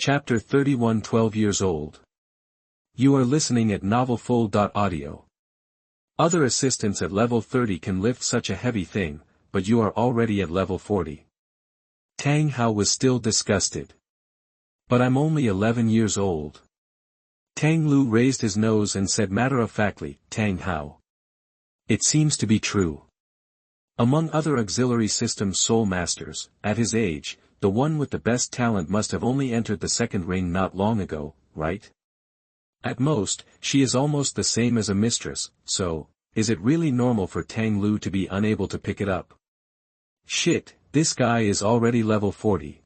Chapter 31 12 years old. You are listening at novelfull.audio. Other assistants at level 30 can lift such a heavy thing, but you are already at level 40. Tang Hao was still disgusted. But I'm only 11 years old. Tang Liu raised his nose and said matter-of-factly, Tang Hao. It seems to be true. Among other auxiliary system soul masters, at his age, the one with the best talent must have only entered the second ring not long ago, right? At most, she is almost the same as a mistress, so, is it really normal for Tang Liu to be unable to pick it up? Shit, this guy is already level 40.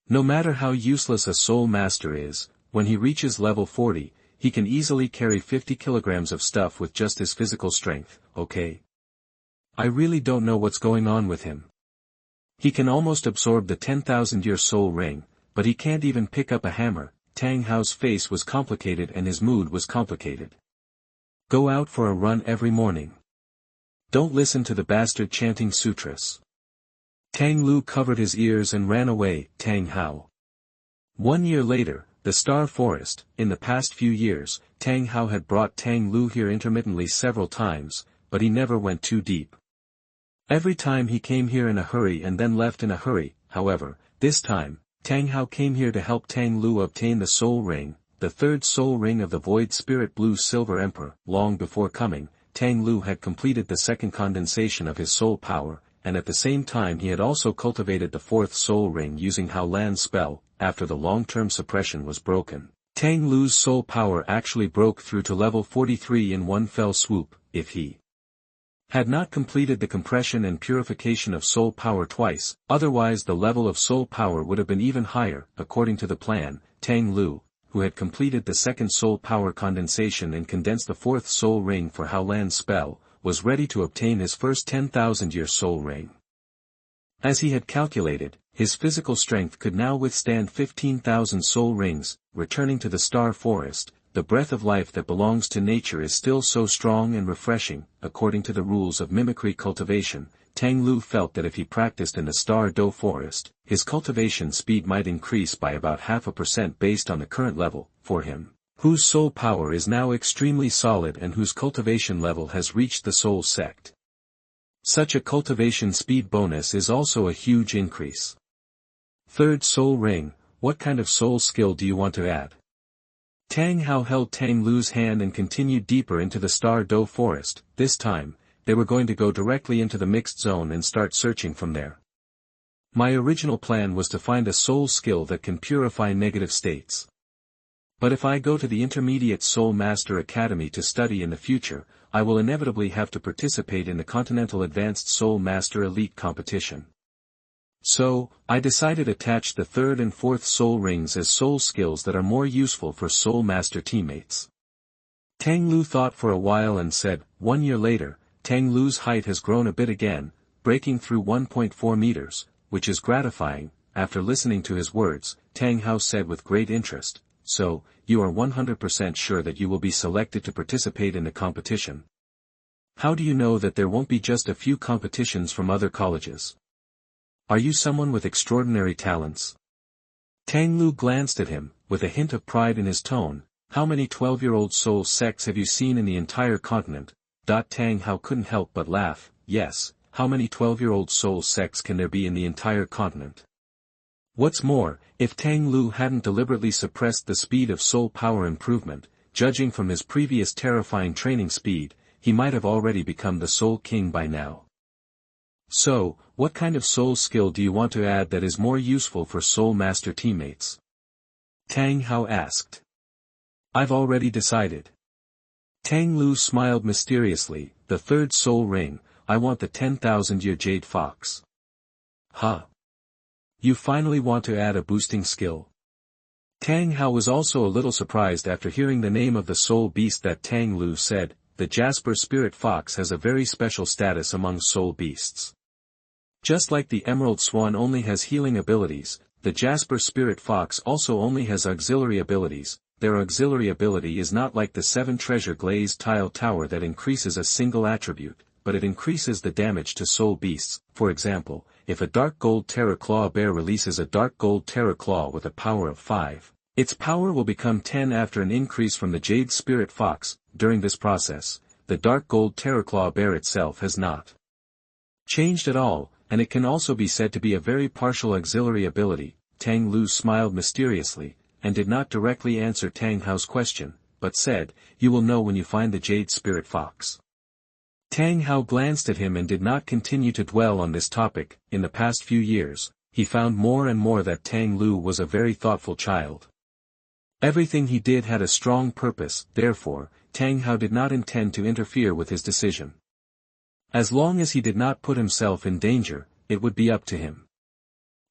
No matter how useless a soul master is, when he reaches level 40, he can easily carry 50 kilograms of stuff with just his physical strength, okay? I really don't know what's going on with him. He can almost absorb the 10,000-year soul ring, but he can't even pick up a hammer. Tang Hao's face was complicated and his mood was complicated. Go out for a run every morning. Don't listen to the bastard chanting sutras. Tang Liu covered his ears and ran away. Tang Hao. 1 year later, the Star Forest. In the past few years, Tang Hao had brought Tang Liu here intermittently several times, but he never went too deep. Every time he came here in a hurry and then left in a hurry. However, this time, Tang Hao came here to help Tang Liu obtain the soul ring, the third soul ring of the Void Spirit Blue Silver Emperor. Long before coming, Tang Liu had completed the second condensation of his soul power, and at the same time he had also cultivated the fourth soul ring using Hao Lan's spell. After the long-term suppression was broken, Tang Liu's soul power actually broke through to level 43 in one fell swoop. If he had not completed the compression and purification of soul power twice, otherwise the level of soul power would have been even higher. According to the plan, Tang Liu, who had completed the second soul power condensation and condensed the fourth soul ring for Hao Lan's spell, was ready to obtain his first 10,000-year soul ring. As he had calculated, his physical strength could now withstand 15,000 soul rings. Returning to the Star Forest, the breath of life that belongs to nature is still so strong and refreshing. According to the rules of mimicry cultivation, Tang Liu felt that if he practiced in the Star Dou Forest, his cultivation speed might increase by about 0.5% based on the current level. For him, whose soul power is now extremely solid and whose cultivation level has reached the soul sect, such a cultivation speed bonus is also a huge increase. Third soul ring, what kind of soul skill do you want to add? Tang Hao held Tang Liu's hand and continued deeper into the Star Dou Forest. This time, they were going to go directly into the mixed zone and start searching from there. My original plan was to find a soul skill that can purify negative states. But if I go to the Intermediate Soul Master Academy to study in the future, I will inevitably have to participate in the Continental Advanced Soul Master Elite competition. So, I decided to attach the third and fourth soul rings as soul skills that are more useful for soul master teammates. Tang Liu thought for a while and said, 1 year later, Tang Liu's height has grown a bit again, breaking through 1.4 meters, which is gratifying. After listening to his words, Tang Hao said with great interest, so, you are 100% sure that you will be selected to participate in the competition? How do you know that there won't be just a few competitions from other colleges? Are you someone with extraordinary talents? Tang Liu glanced at him, with a hint of pride in his tone. How many 12-year-old soul sects have you seen in the entire continent? Tang Hao couldn't help but laugh. Yes, how many 12-year-old soul sects can there be in the entire continent? What's more, if Tang Liu hadn't deliberately suppressed the speed of soul power improvement, judging from his previous terrifying training speed, he might have already become the Soul King by now. So, what kind of soul skill do you want to add that is more useful for soul master teammates? Tang Hao asked. I've already decided. Tang Liu smiled mysteriously. The third soul ring, I want the 10,000-year Jade Fox. Huh. You finally want to add a boosting skill? Tang Hao was also a little surprised after hearing the name of the soul beast that Tang Liu said. The Jasper Spirit Fox has a very special status among soul beasts. Just like the Emerald Swan only has healing abilities, the Jasper Spirit Fox also only has auxiliary abilities. Their auxiliary ability is not like the 7 treasure glazed tile tower that increases a single attribute, but it increases the damage to soul beasts. For example, if a dark gold terror claw bear releases a dark gold terror claw with a power of 5, its power will become 10 after an increase from the Jade Spirit Fox. During this process, the dark gold terror claw bear itself has not changed at all, and it can also be said to be a very partial auxiliary ability. Tang Liu smiled mysteriously, and did not directly answer Tang Hao's question, but said, "You will know when you find the Jade Spirit Fox." Tang Hao glanced at him and did not continue to dwell on this topic. In the past few years, he found more and more that Tang Liu was a very thoughtful child. Everything he did had a strong purpose, therefore, Tang Hao did not intend to interfere with his decision. As long as he did not put himself in danger, it would be up to him.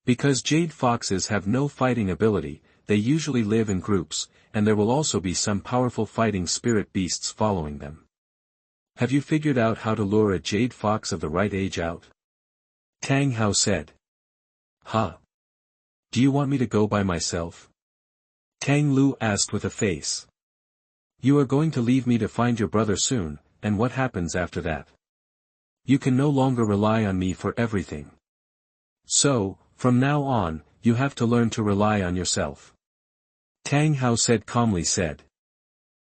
Because jade foxes have no fighting ability, they usually live in groups, and there will also be some powerful fighting spirit beasts following them. Have you figured out how to lure a jade fox of the right age out? Tang Hao said. Huh? Do you want me to go by myself? Tang Liu asked with a face. You are going to leave me to find your brother soon, and what happens after that? You can no longer rely on me for everything. So, from now on, you have to learn to rely on yourself. Tang Hao said calmly.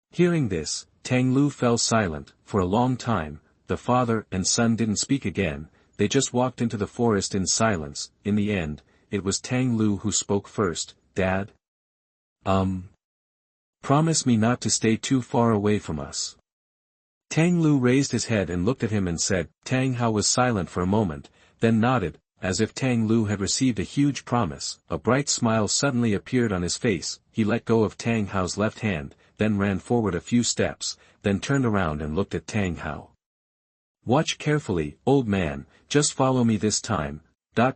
Hearing this, Tang Liu fell silent. For a long time, the father and son didn't speak again, they just walked into the forest in silence. In the end, it was Tang Liu who spoke first. Dad? Promise me not to stay too far away from us. Tang Liu raised his head and looked at him and said. Tang Hao was silent for a moment, then nodded, as if Tang Liu had received a huge promise. A bright smile suddenly appeared on his face. He let go of Tang Hao's left hand, then ran forward a few steps, then turned around and looked at Tang Hao. Watch carefully, old man, just follow me this time.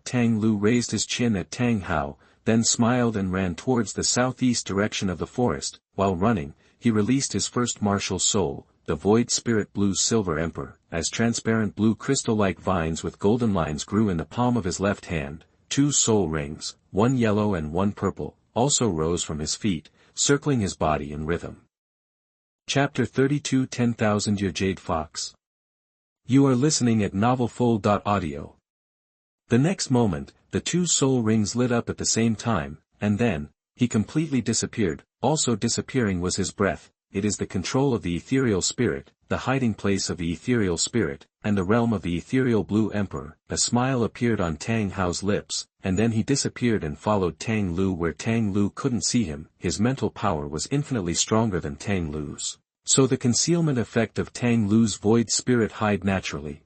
Tang Liu raised his chin at Tang Hao, then smiled and ran towards the southeast direction of the forest. While running, he released his first martial soul, the Void Spirit Blue Silver Emperor. As transparent blue crystal-like vines with golden lines grew in the palm of his left hand, 2 soul rings, one yellow and one purple, also rose from his feet, circling his body in rhythm. Chapter 32 10,000 Year Jade Fox. You are listening at NovelFull.audio. The next moment, the 2 soul rings lit up at the same time, and then, he completely disappeared. Also disappearing was his breath. It is the control of the ethereal spirit, the hiding place of the ethereal spirit, and the realm of the ethereal blue emperor. A smile appeared on Tang Hao's lips, and then he disappeared and followed Tang Liu where Tang Liu couldn't see him. His mental power was infinitely stronger than Tang Liu's, so the concealment effect of Tang Liu's void spirit hide naturally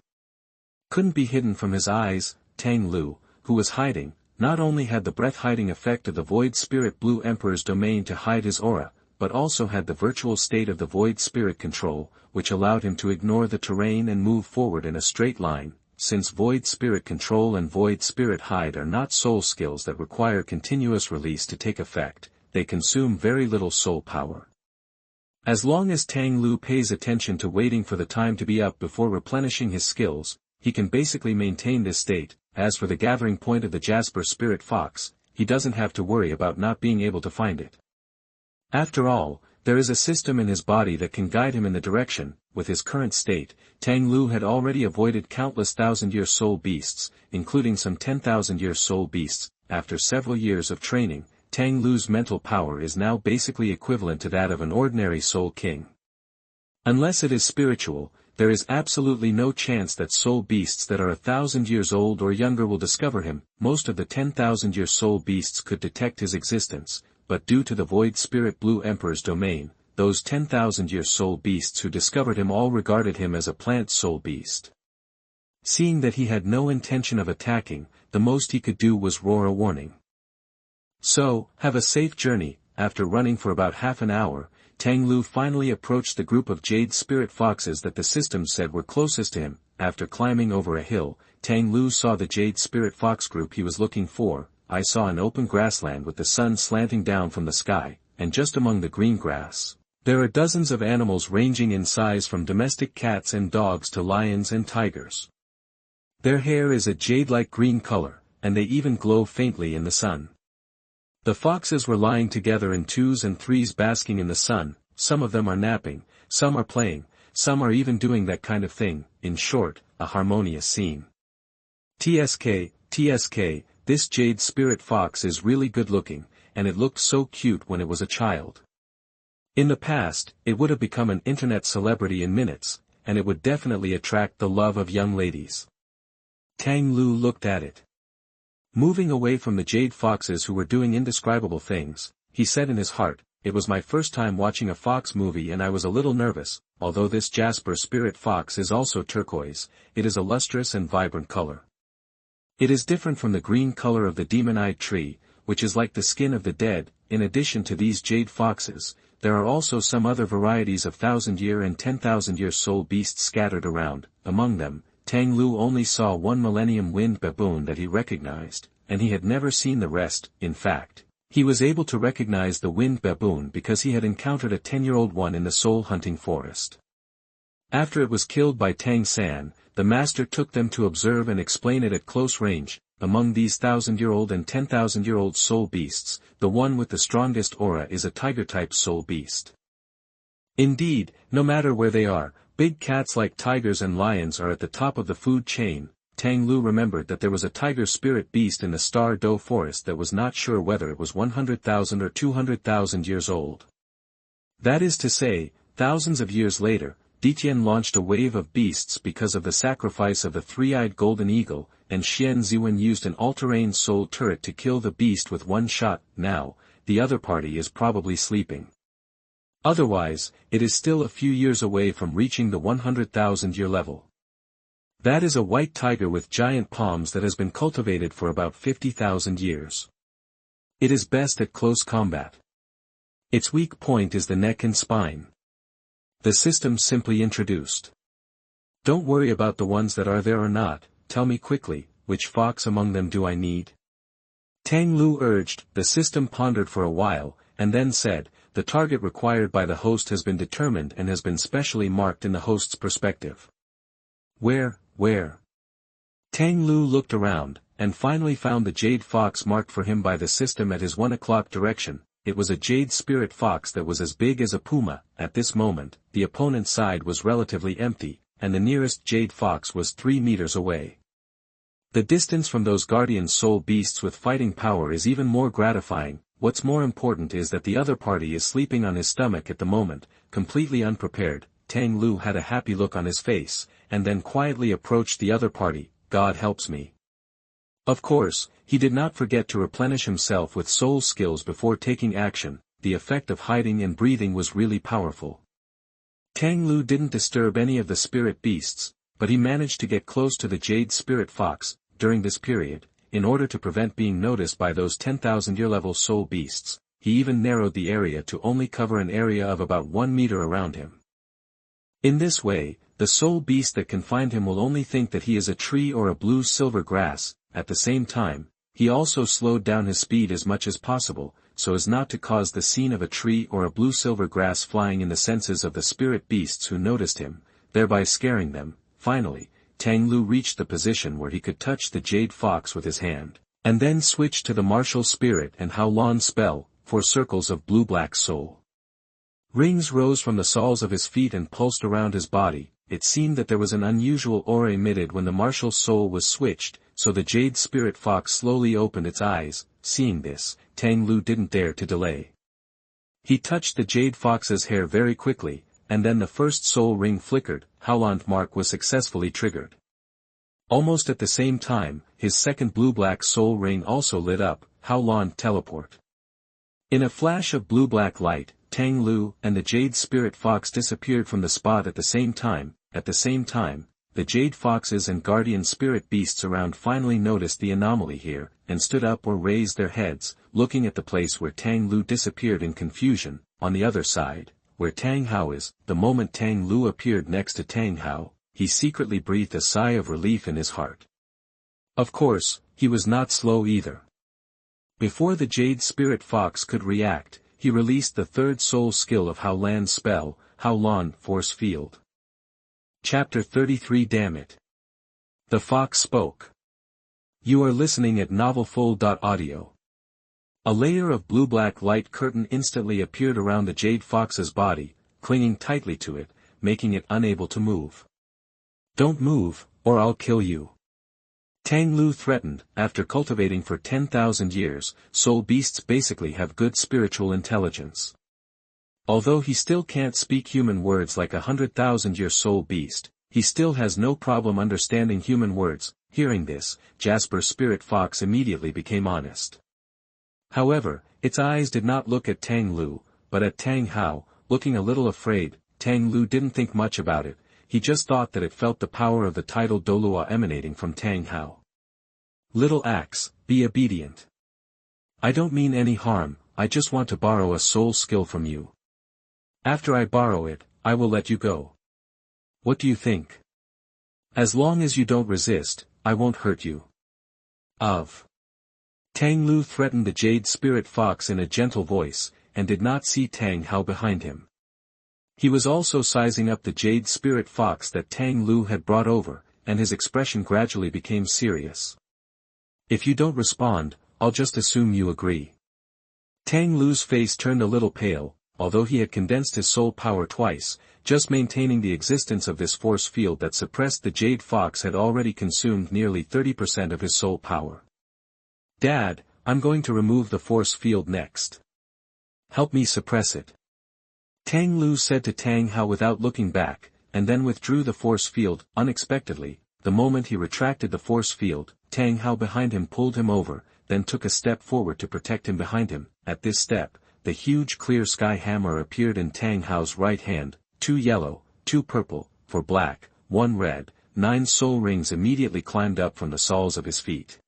couldn't be hidden from his eyes. Tang Liu, who was hiding, not only had the breath-hiding effect of the void spirit blue emperor's domain to hide his aura, but also had the virtual state of the void spirit control, which allowed him to ignore the terrain and move forward in a straight line. Since void spirit control and void spirit hide are not soul skills that require continuous release to take effect, they consume very little soul power. As long as Tang Liu pays attention to waiting for the time to be up before replenishing his skills, he can basically maintain this state. As for the gathering point of the Jasper Spirit Fox, he doesn't have to worry about not being able to find it. After all, there is a system in his body that can guide him in the direction. With his current state, Tang Liu had already avoided countless thousand-year soul beasts, including some 10,000-year soul beasts. After several years of training, Tang Liu's mental power is now basically equivalent to that of an ordinary soul king. Unless it is spiritual, there is absolutely no chance that soul beasts that are 1,000 years old or younger will discover him. Most of the 10,000-year soul beasts could detect his existence, but due to the Void Spirit Blue Emperor's domain, those 10,000-year soul beasts who discovered him all regarded him as a plant soul beast. Seeing that he had no intention of attacking, the most he could do was roar a warning. So, have a safe journey. After running for about half an hour, Tang Liu finally approached the group of jade spirit foxes that the system said were closest to him. After climbing over a hill, Tang Liu saw the jade spirit fox group he was looking for. I saw an open grassland with the sun slanting down from the sky, and just among the green grass, there are dozens of animals ranging in size from domestic cats and dogs to lions and tigers. Their hair is a jade-like green color, and they even glow faintly in the sun. The foxes were lying together in 2s and 3s basking in the sun. Some of them are napping, some are playing, some are even doing that kind of thing. In short, a harmonious scene. TSK, TSK, this Jade Spirit Fox is really good looking, and it looked so cute when it was a child. In the past, it would have become an internet celebrity in minutes, and it would definitely attract the love of young ladies. Tang Liu looked at it. Moving away from the jade foxes who were doing indescribable things, he said in his heart, "It was my first time watching a fox movie and I was a little nervous. Although this Jasper Spirit Fox is also turquoise, it is a lustrous and vibrant color. It is different from the green color of the demon-eyed tree, which is like the skin of the dead. In addition to these jade foxes, there are also some other varieties of 1,000-year and 10,000-year soul beasts scattered around. Among them, Tang Liu only saw one millennium winged baboon that he recognized, and he had never seen the rest. In fact, he was able to recognize the winged baboon because he had encountered a 10-year-old one in the soul-hunting forest. After it was killed by Tang San, the master took them to observe and explain it at close range. Among these 1,000-year-old and 10,000-year-old soul beasts, the one with the strongest aura is a tiger-type soul beast. Indeed, no matter where they are, big cats like tigers and lions are at the top of the food chain. Tang Liu remembered that there was a tiger spirit beast in the Star Dou forest that was not sure whether it was 100,000 or 200,000 years old. That is to say, thousands of years later, Ditian launched a wave of beasts because of the sacrifice of the three-eyed golden eagle, and Xian Ziwen used an all-terrain soul turret to kill the beast with one shot. Now, the other party is probably sleeping. Otherwise, it is still a few years away from reaching the 100,000-year level. That is a white tiger with giant palms that has been cultivated for about 50,000 years. It is best at close combat. Its weak point is the neck and spine. The system simply introduced. Don't worry about the ones that are there or not, tell me quickly, which fox among them do I need? Tang Liu urged. The system pondered for a while, and then said, the target required by the host has been determined and has been specially marked in the host's perspective. Where? Tang Liu looked around, and finally found the jade fox marked for him by the system at his 1 o'clock direction. It was a jade spirit fox that was as big as a puma. At this moment, the opponent's side was relatively empty, and the nearest jade fox was 3 meters away. The distance from those guardian soul beasts with fighting power is even more gratifying. What's more important is that the other party is sleeping on his stomach at the moment, completely unprepared. Tang Liu had a happy look on his face, and then quietly approached the other party. God helps me. Of course, he did not forget to replenish himself with soul skills before taking action. The effect of hiding and breathing was really powerful. Tang Liu didn't disturb any of the spirit beasts, but he managed to get close to the jade spirit fox. During this period, in order to prevent being noticed by those 10,000-year level soul beasts, he even narrowed the area to only cover an area of about 1 meter around him. In this way, the soul beast that can find him will only think that he is a tree or a blue-silver grass. At the same time, he also slowed down his speed as much as possible, so as not to cause the scene of a tree or a blue-silver grass flying in the senses of the spirit beasts who noticed him, thereby scaring them. Finally, Tang Liu reached the position where he could touch the jade fox with his hand, and then switched to the martial spirit and Howlon spell. 4 circles of blue-black soul rings rose from the soles of his feet and pulsed around his body. It seemed that there was an unusual aura emitted when the martial soul was switched, so the jade spirit fox slowly opened its eyes. Seeing this, Tang Liu didn't dare to delay. He touched the jade fox's hair very quickly, and then the first soul ring flickered. Howlon mark was successfully triggered. Almost at the same time, his second blue-black soul ring also lit up. Howlon teleport. In a flash of blue-black light, Tang Liu and the jade spirit fox disappeared from the spot at the same time. At the same time, the jade foxes and guardian spirit beasts around finally noticed the anomaly here, and stood up or raised their heads, looking at the place where Tang Liu disappeared in confusion. On the other side, where Tang Hao is, the moment Tang Liu appeared next to Tang Hao, he secretly breathed a sigh of relief in his heart. Of course, he was not slow either. Before the jade spirit fox could react, he released the third soul skill of Howlan's spell, Howlon Force Field. Chapter 33. Damn it. The fox spoke. You are listening at novelfull.audio. A layer of blue-black light curtain instantly appeared around the jade fox's body, clinging tightly to it, making it unable to move. Don't move, or I'll kill you. Tang Liu threatened. After cultivating for 10,000 years, soul beasts basically have good spiritual intelligence. Although he still can't speak human words like a 100,000-year soul beast, he still has no problem understanding human words. Hearing this, Jasper's spirit fox immediately became honest. However, its eyes did not look at Tang Liu, but at Tang Hao. Looking a little afraid, Tang Liu didn't think much about it, he just thought that it felt the power of the title Douluo emanating from Tang Hao. Little axe, be obedient. I don't mean any harm, I just want to borrow a soul skill from you. After I borrow it, I will let you go. What do you think? As long as you don't resist, I won't hurt you. Tang Liu threatened the Jade Spirit Fox in a gentle voice, and did not see Tang Hao behind him. He was also sizing up the Jade Spirit Fox that Tang Liu had brought over, and his expression gradually became serious. If you don't respond, I'll just assume you agree. Tang Liu's face turned a little pale, although he had condensed his soul power twice, just maintaining the existence of this force field that suppressed the Jade Fox had already consumed nearly 30% of his soul power. Dad, I'm going to remove the force field next. Help me suppress it. Tang Liu said to Tang Hao without looking back, and then withdrew the force field. Unexpectedly, the moment he retracted the force field, Tang Hao behind him pulled him over, then took a step forward to protect him behind him. At this step, the huge clear sky hammer appeared in Tang Hao's right hand, 2 yellow, 2 purple, 4 black, 1 red, 9 soul rings immediately climbed up from the soles of his feet.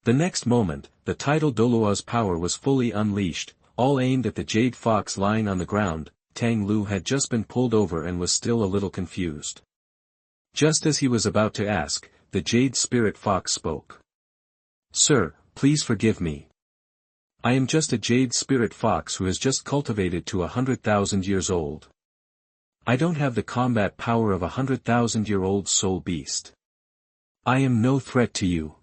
The next moment, the title Douluo's power was fully unleashed, all aimed at the Jade Fox lying on the ground. Tang Liu had just been pulled over and was still a little confused. Just as he was about to ask, the Jade Spirit Fox spoke. Sir, please forgive me. I am just a Jade Spirit Fox who has just cultivated to 100,000 years old. I don't have the combat power of a 100,000-year-old soul beast. I am no threat to you.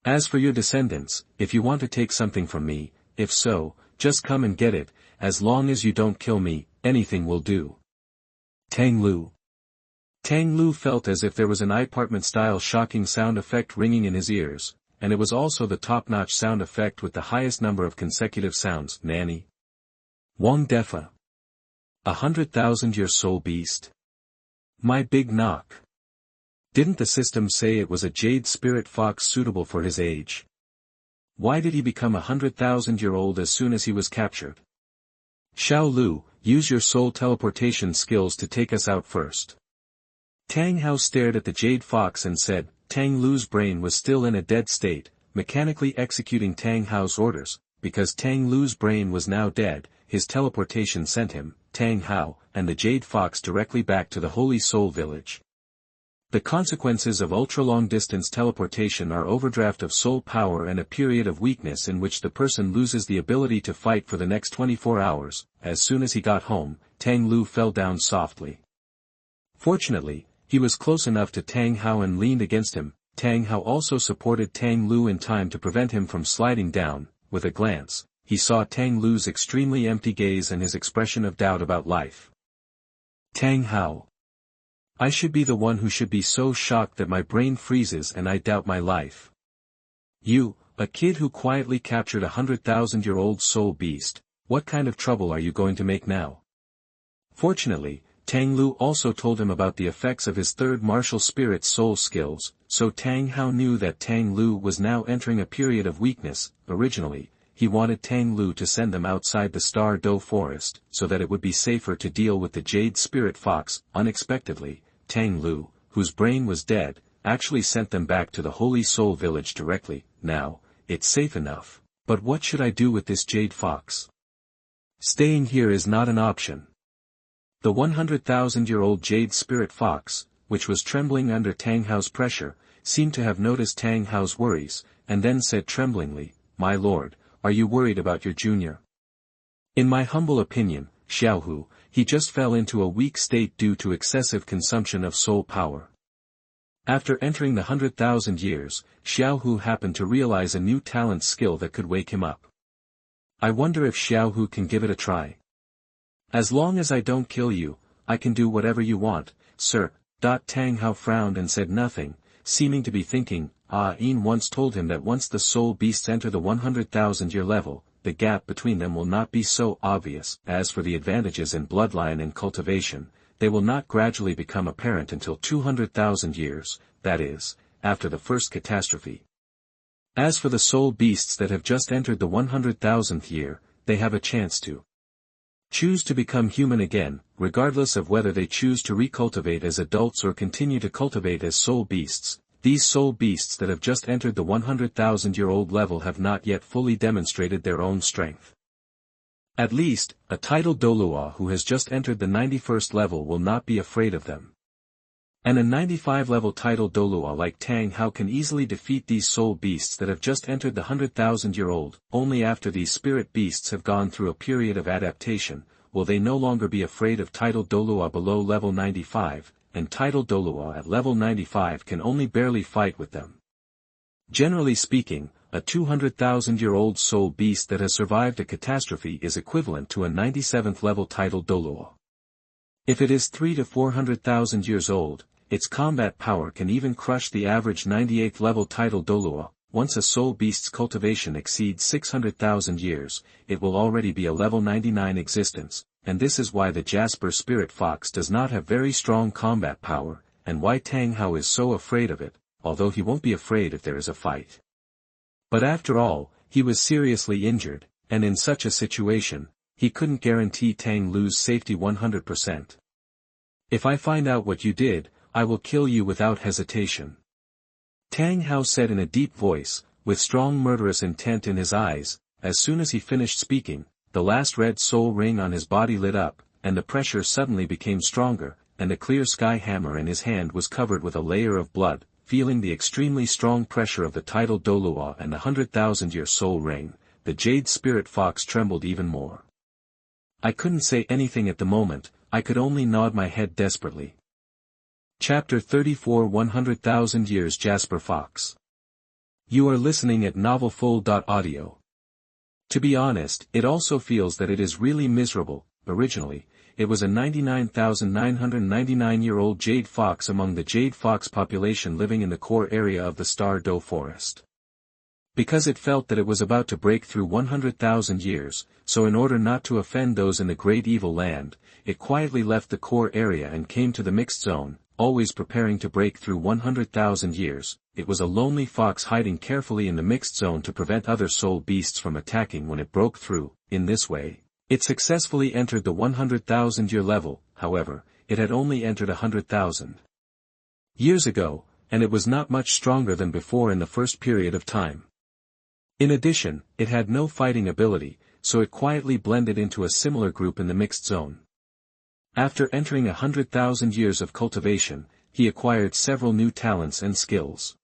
As for your descendants, if you want to take something from me, if so, just come and get it. As long as you don't kill me, anything will do. Tang Liu. Tang Liu felt as if there was an apartment-style shocking sound effect ringing in his ears, and it was also the top-notch sound effect with the highest number of consecutive sounds. Nanny. Wang Defa. 100,000-year soul beast. My big knock. Didn't the system say it was a Jade Spirit Fox suitable for his age? Why did he become 100,000-year-old as soon as he was captured? Xiao Lu, use your soul teleportation skills to take us out first. Tang Hao stared at the Jade Fox and said. Tang Liu's brain was still in a dead state, mechanically executing Tang Hao's orders. Because Tang Liu's brain was now dead, his teleportation sent him, Tang Hao, and the Jade Fox directly back to the Holy Soul Village. The consequences of ultra-long-distance teleportation are overdraft of soul power and a period of weakness in which the person loses the ability to fight for the next 24 hours. As soon as he got home, Tang Liu fell down softly. Fortunately, he was close enough to Tang Hao and leaned against him. Tang Hao also supported Tang Liu in time to prevent him from sliding down. With a glance, he saw Tang Liu's extremely empty gaze and his expression of doubt about life. Tang Hao. I should be the one who should be so shocked that my brain freezes and I doubt my life. You, a kid who quietly captured a 100,000-year-old soul beast, what kind of trouble are you going to make now? Fortunately, Tang Liu also told him about the effects of his third martial spirit soul skills, so Tang Hao knew that Tang Liu was now entering a period of weakness. Originally, he wanted Tang Liu to send them outside the Star Dou Forest, so that it would be safer to deal with the Jade Spirit Fox. Unexpectedly, Tang Liu, whose brain was dead, actually sent them back to the Holy Soul Village directly. Now, it's safe enough, but what should I do with this Jade Fox? Staying here is not an option. The 100,000-year-old Jade Spirit Fox, which was trembling under Tang Hao's pressure, seemed to have noticed Tang Hao's worries, and then said tremblingly, My lord, are you worried about your junior? In my humble opinion, Xiaohu, he just fell into a weak state due to excessive consumption of soul power. After entering the 100,000 years, Xiaohu happened to realize a new talent skill that could wake him up. I wonder if Xiaohu can give it a try. As long as I don't kill you, I can do whatever you want, sir. Tang Hao frowned and said nothing. seeming to be thinking, Yin once told him that once the soul beasts enter the 100,000-year level, the gap between them will not be so obvious. As for the advantages in bloodline and cultivation, they will not gradually become apparent until 200,000 years, that is, after the first catastrophe. As for the soul beasts that have just entered the 100,000th year, they have a chance to choose to become human again, regardless of whether they choose to recultivate as adults or continue to cultivate as soul beasts. These soul beasts that have just entered the 100,000-year-old level have not yet fully demonstrated their own strength. At least, a titled Douluo who has just entered the 91st level will not be afraid of them. And a 95-level titled Douluo like Tang Hao can easily defeat these soul beasts that have just entered the 100,000-year-old. Only after these spirit beasts have gone through a period of adaptation, will they no longer be afraid of titled Douluo below level 95, and titled Douluo at level 95 can only barely fight with them. Generally speaking, a 200,000-year-old soul beast that has survived a catastrophe is equivalent to a 97th level titled Douluo. If it is 300,000 to 400,000 years old, its combat power can even crush the average 98th level titled Douluo. Once a soul beast's cultivation exceeds 600,000 years, it will already be a level 99 existence, and this is why the Jasper spirit fox does not have very strong combat power, and why Tang Hao is so afraid of it, although he won't be afraid if there is a fight. But after all, he was seriously injured, and in such a situation, he couldn't guarantee Tang Liu's safety 100%. If I find out what you did, I will kill you without hesitation. Tang Hao said in a deep voice, with strong murderous intent in his eyes. As soon as he finished speaking, the last red soul ring on his body lit up, and the pressure suddenly became stronger, and a clear sky hammer in his hand was covered with a layer of blood. Feeling the extremely strong pressure of the titled Douluo and the 100,000-year soul ring, the Jade spirit fox trembled even more. I couldn't say anything at the moment, I could only nod my head desperately. Chapter 34 100,000 Years Jasper Fox. You are listening at novelfull.audio. To be honest, it also feels that it is really miserable. Originally, it was a 99,999-year-old jade fox among the jade fox population living in the core area of the Star Dou Forest. Because it felt that it was about to break through 100,000 years, so in order not to offend those in the Great Evil Land, it quietly left the core area and came to the mixed zone, always preparing to break through 100,000 years. It was a lonely fox hiding carefully in the mixed zone to prevent other soul beasts from attacking when it broke through. In this way, it successfully entered the 100,000-year level. However, it had only entered 100,000 years ago, and it was not much stronger than before in the first period of time. In addition, it had no fighting ability, so it quietly blended into a similar group in the mixed zone. After entering 100,000 years of cultivation, he acquired several new talents and skills.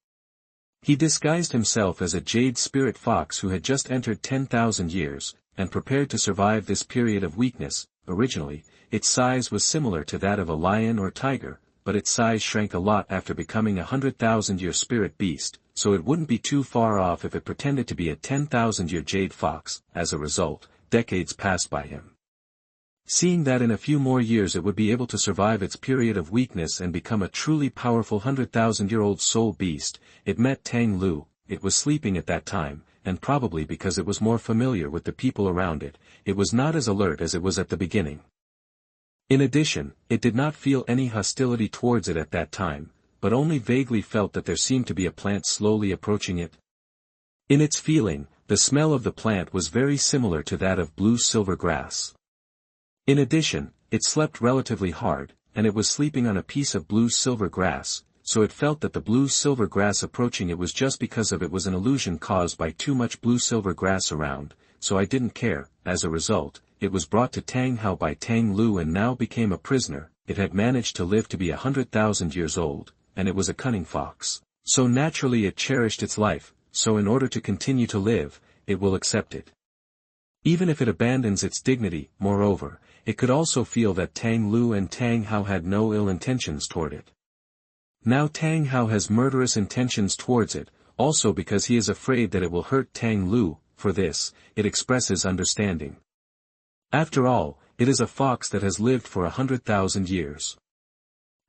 He disguised himself as a jade spirit fox who had just entered 10,000 years, and prepared to survive this period of weakness. Originally, its size was similar to that of a lion or tiger, but its size shrank a lot after becoming a 100,000-year spirit beast, so it wouldn't be too far off if it pretended to be a 10,000-year jade fox. As a result, decades passed by him. Seeing that in a few more years it would be able to survive its period of weakness and become a truly powerful 100,000-year-old soul beast, it met Tang Liu. It was sleeping at that time, and probably because it was more familiar with the people around it, it was not as alert as it was at the beginning. In addition, it did not feel any hostility towards it at that time, but only vaguely felt that there seemed to be a plant slowly approaching it. In its feeling, the smell of the plant was very similar to that of blue silver grass. In addition, it slept relatively hard, and it was sleeping on a piece of blue silver grass, so it felt that the blue silver grass approaching it was just because of it was an illusion caused by too much blue silver grass around, so I didn't care. As a result, it was brought to Tang Hao by Tang Liu and now became a prisoner. It had managed to live to be 100,000 years old, and it was a cunning fox, so naturally it cherished its life, so in order to continue to live, it will accept it. Even if it abandons its dignity. Moreover, it could also feel that Tang Liu and Tang Hao had no ill intentions toward it. Now Tang Hao has murderous intentions towards it, also because he is afraid that it will hurt Tang Liu. For this, it expresses understanding. After all, it is a fox that has lived for 100,000 years.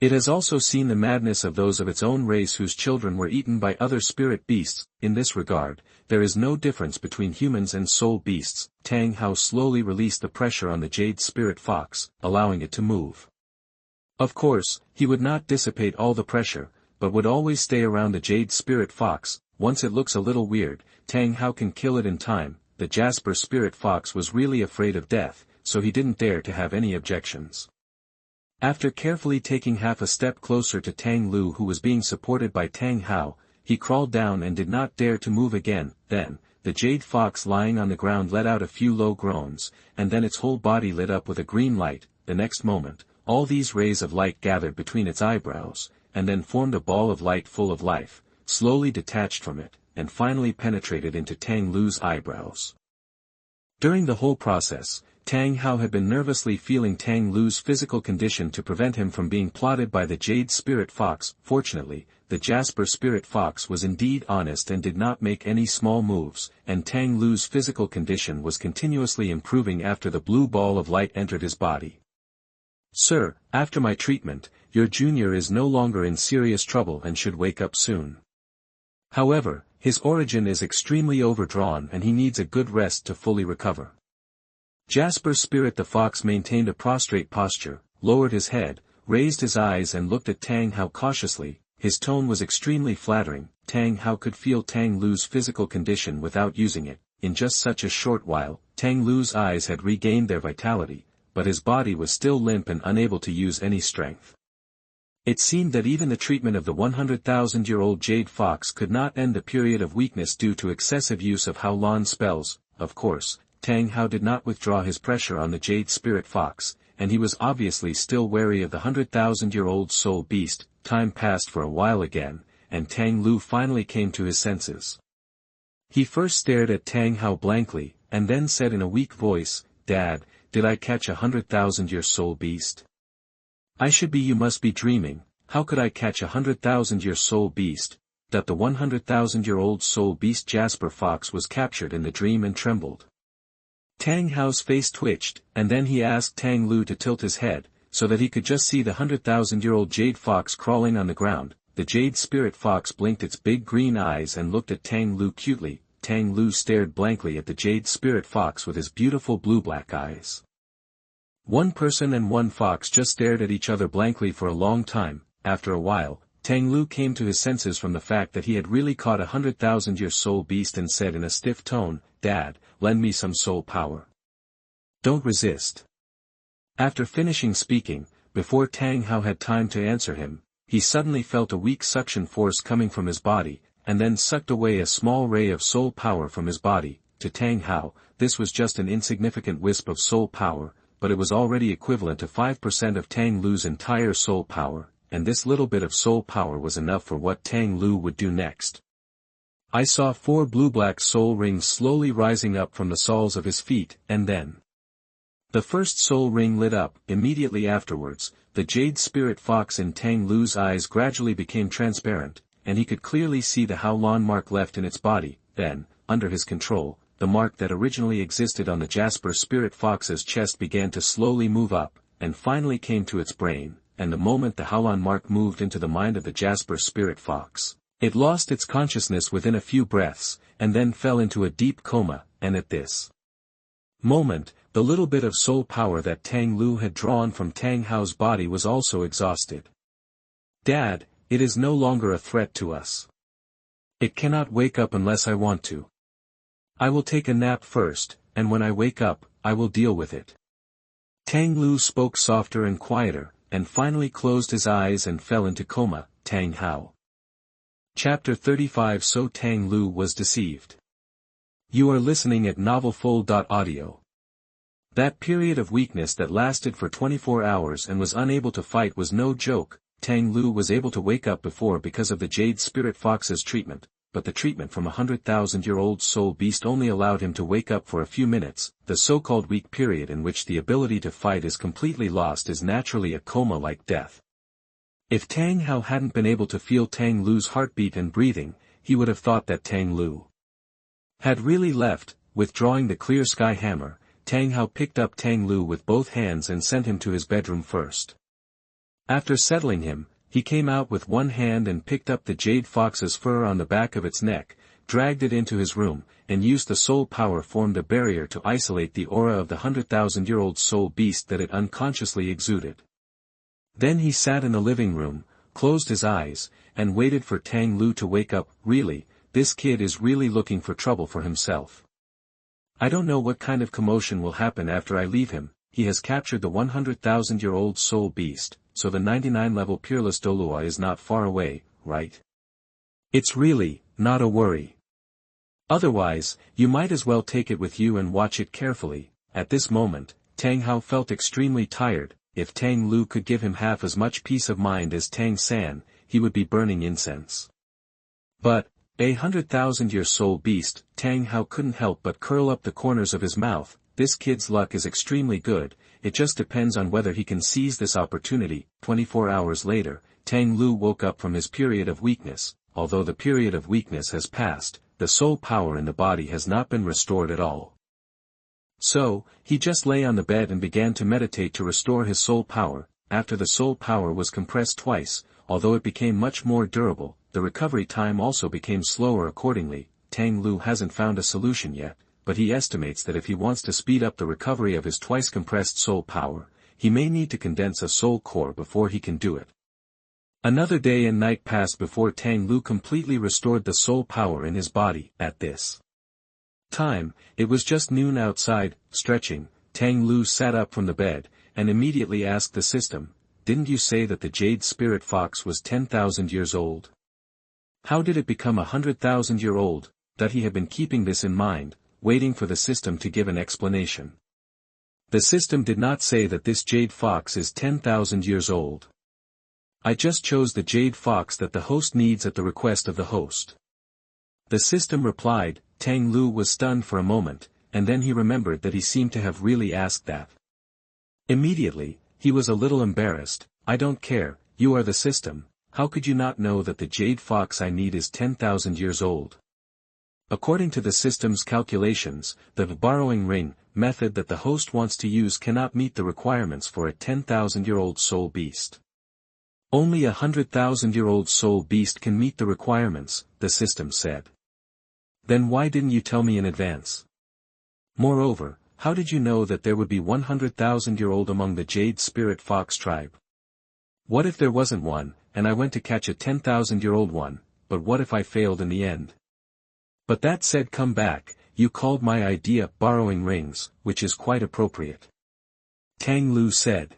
It has also seen the madness of those of its own race whose children were eaten by other spirit beasts. In this regard, there is no difference between humans and soul beasts. Tang Hao slowly released the pressure on the jade spirit fox, allowing it to move. Of course, he would not dissipate all the pressure, but would always stay around the jade spirit fox. Once it looks a little weird, Tang Hao can kill it in time. The Jasper spirit fox was really afraid of death, so he didn't dare to have any objections. After carefully taking half a step closer to Tang Liu, who was being supported by Tang Hao, he crawled down and did not dare to move again. Then, the jade fox lying on the ground let out a few low groans, and then its whole body lit up with a green light. The next moment, all these rays of light gathered between its eyebrows, and then formed a ball of light full of life, slowly detached from it, and finally penetrated into Tang Liu's eyebrows. During the whole process, Tang Hao had been nervously feeling Tang Liu's physical condition to prevent him from being plotted by the jade spirit fox. Fortunately, the Jasper spirit fox was indeed honest and did not make any small moves, and Tang Liu's physical condition was continuously improving after the blue ball of light entered his body. "Sir, after my treatment, your junior is no longer in serious trouble and should wake up soon. However, his origin is extremely overdrawn and he needs a good rest to fully recover." Jasper Spirit the fox maintained a prostrate posture, lowered his head, raised his eyes and looked at Tang Hao cautiously. His tone was extremely flattering. Tang Hao could feel Tang Liu's physical condition without using it. In just such a short while, Tang Liu's eyes had regained their vitality, but his body was still limp and unable to use any strength. It seemed that even the treatment of the 100,000-year-old jade fox could not end the period of weakness due to excessive use of Howlan spells. Of course, Tang Hao did not withdraw his pressure on the jade spirit fox, and he was obviously still wary of the 100,000-year-old soul beast. Time passed for a while again, and Tang Liu finally came to his senses. He first stared at Tang Hao blankly, and then said in a weak voice, "Dad, did I catch a 100,000-year soul beast?" "I should be, you must be dreaming. How could I catch a 100,000-year soul beast?" That the 100,000-year-old soul beast Jasper fox was captured in the dream and trembled. Tang Hao's face twitched, and then he asked Tang Liu to tilt his head, so that he could just see the 100,000-year-old jade fox crawling on the ground. The jade spirit fox blinked its big green eyes and looked at Tang Liu cutely. Tang Liu stared blankly at the jade spirit fox with his beautiful blue-black eyes. One person and one fox just stared at each other blankly for a long time. After a while, Tang Liu came to his senses from the fact that he had really caught a 100,000-year soul beast and said in a stiff tone, "Dad, lend me some soul power. Don't resist." After finishing speaking, before Tang Hao had time to answer him, he suddenly felt a weak suction force coming from his body, and then sucked away a small ray of soul power from his body. To Tang Hao, this was just an insignificant wisp of soul power, but it was already equivalent to 5% of Tang Liu's entire soul power, and this little bit of soul power was enough for what Tang Liu would do next. I saw 4 blue-black soul rings slowly rising up from the soles of his feet, and then the first soul ring lit up. Immediately afterwards, the jade spirit fox in Tang Liu's eyes gradually became transparent, and he could clearly see the Howlan mark left in its body. Then, under his control, the mark that originally existed on the Jasper spirit fox's chest began to slowly move up, and finally came to its brain, and the moment the Howlan mark moved into the mind of the Jasper spirit fox, it lost its consciousness within a few breaths, and then fell into a deep coma, and at this moment, the little bit of soul power that Tang Liu had drawn from Tang Hao's body was also exhausted. "Dad, it is no longer a threat to us. It cannot wake up unless I want to. I will take a nap first, and when I wake up, I will deal with it." Tang Liu spoke softer and quieter, and finally closed his eyes and fell into coma. Tang Hao. Chapter 35 So Tang Liu was deceived. You are listening at novelfull.audio. That period of weakness that lasted for 24 hours and was unable to fight was no joke. Tang Liu was able to wake up before because of the jade spirit fox's treatment, but the treatment from a 100,000-year-old soul beast only allowed him to wake up for a few minutes. The so-called weak period in which the ability to fight is completely lost is naturally a coma-like death. If Tang Hao hadn't been able to feel Tang Liu's heartbeat and breathing, he would have thought that Tang Liu had really left. Withdrawing the clear sky hammer, Tang Hao picked up Tang Liu with both hands and sent him to his bedroom first. After settling him, he came out with one hand and picked up the jade fox's fur on the back of its neck, dragged it into his room, and used the soul power formed a barrier to isolate the aura of the 100,000-year-old soul beast that it unconsciously exuded. Then he sat in the living room, closed his eyes, and waited for Tang Liu to wake up. Really, this kid is really looking for trouble for himself. I don't know what kind of commotion will happen after I leave him. He has captured the 100,000-year-old soul beast, so the 99-level peerless Douluo is not far away, right? It's really not a worry. Otherwise, you might as well take it with you and watch it carefully. At this moment, Tang Hao felt extremely tired. If Tang Liu could give him half as much peace of mind as Tang San, he would be burning incense. But, 100,000-year soul beast, Tang Hao couldn't help but curl up the corners of his mouth. This kid's luck is extremely good, it just depends on whether he can seize this opportunity. 24 hours later, Tang Liu woke up from his period of weakness. Although the period of weakness has passed, the soul power in the body has not been restored at all. So, he just lay on the bed and began to meditate to restore his soul power. After the soul power was compressed twice, although it became much more durable, the recovery time also became slower accordingly. Tang Liu hasn't found a solution yet, but he estimates that if he wants to speed up the recovery of his twice-compressed soul power, he may need to condense a soul core before he can do it. Another day and night passed before Tang Liu completely restored the soul power in his body. At this time, it was just noon outside. Stretching, Tang Liu sat up from the bed, and immediately asked the system, "Didn't you say that the jade spirit fox was 10,000 years old? How did it become 100,000-year-old?" That he had been keeping this in mind, waiting for the system to give an explanation. The system did not say that this jade fox is 10,000 years old. I just chose the jade fox that the host needs at the request of the host. The system replied. Tang Liu was stunned for a moment, and then he remembered that he seemed to have really asked that. Immediately, he was a little embarrassed. "I don't care, you are the system, how could you not know that the jade fox I need is 10,000 years old?" According to the system's calculations, the borrowing ring method that the host wants to use cannot meet the requirements for a 10,000-year-old soul beast. Only a 100,000-year-old soul beast can meet the requirements, the system said. Then why didn't you tell me in advance? Moreover, how did you know that there would be 100,000-year-old among the Jade Spirit Fox tribe? What if there wasn't one, and I went to catch a 10,000-year-old one, but what if I failed in the end? But that said, come back, you called my idea borrowing rings, which is quite appropriate. Tang Liu said.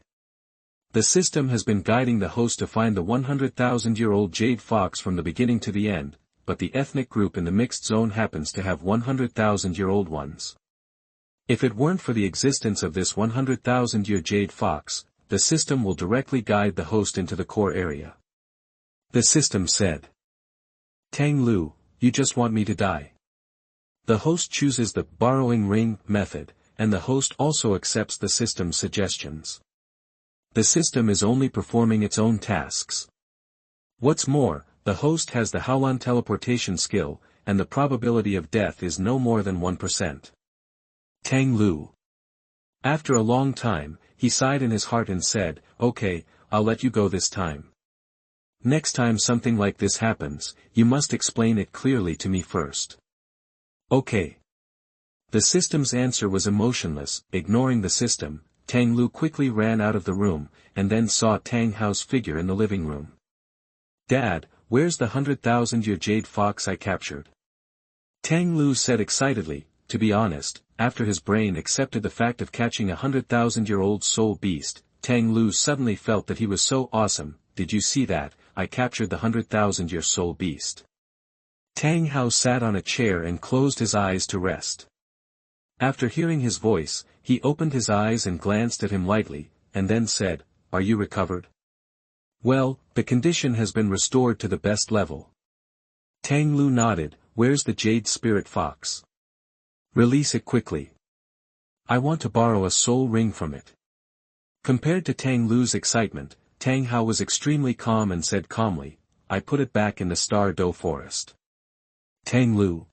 The system has been guiding the host to find the 100,000-year-old jade fox from the beginning to the end, but the ethnic group in the mixed zone happens to have 100,000-year-old ones. If it weren't for the existence of this 100,000-year jade fox, the system will directly guide the host into the core area. The system said. Tang Liu, you just want me to die. The host chooses the borrowing ring method, and the host also accepts the system's suggestions. The system is only performing its own tasks. What's more, the host has the Howlan teleportation skill, and the probability of death is no more than 1%. Tang Liu. After a long time, he sighed in his heart and said, "Okay, I'll let you go this time. Next time something like this happens, you must explain it clearly to me first." Okay. The system's answer was emotionless. Ignoring the system, Tang Liu quickly ran out of the room, and then saw Tang Hao's figure in the living room. "Dad, where's the 100,000-year jade fox I captured?" Tang Liu said excitedly. To be honest, after his brain accepted the fact of catching a 100,000-year-old soul beast, Tang Liu suddenly felt that he was so awesome. "Did you see that? I captured the 100,000-year soul beast." Tang Hao sat on a chair and closed his eyes to rest. After hearing his voice, he opened his eyes and glanced at him lightly, and then said, "Are you recovered?" "Well, the condition has been restored to the best level." Tang Liu nodded. "Where's the jade spirit fox? Release it quickly. I want to borrow a soul ring from it." Compared to Tang Liu's excitement, Tang Hao was extremely calm and said calmly, "I put it back in the Star Dou forest." Tang Liu.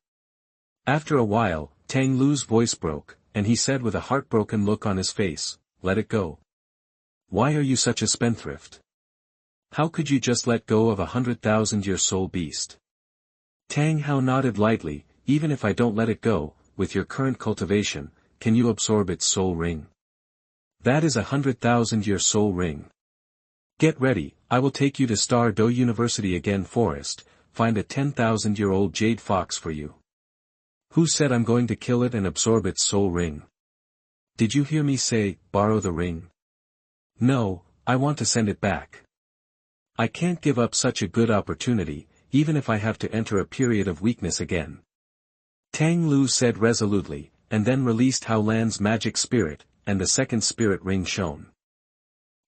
After a while, Tang Liu's voice broke, and he said with a heartbroken look on his face, "Let it go. Why are you such a spendthrift? How could you just let go of 100,000-year soul beast? Tang Hao nodded lightly. Even if I don't let it go, with your current cultivation, can you absorb its soul ring? That is 100,000-year soul ring. Get ready, I will take you to Star Dou University again forest, find a 10,000-year-old jade fox for you. Who said I'm going to kill it and absorb its soul ring? Did you hear me say, borrow the ring? No, I want to send it back. I can't give up such a good opportunity, even if I have to enter a period of weakness again. Tang Liu said resolutely, and then released Hao Lan's magic spirit, and the second spirit ring shone.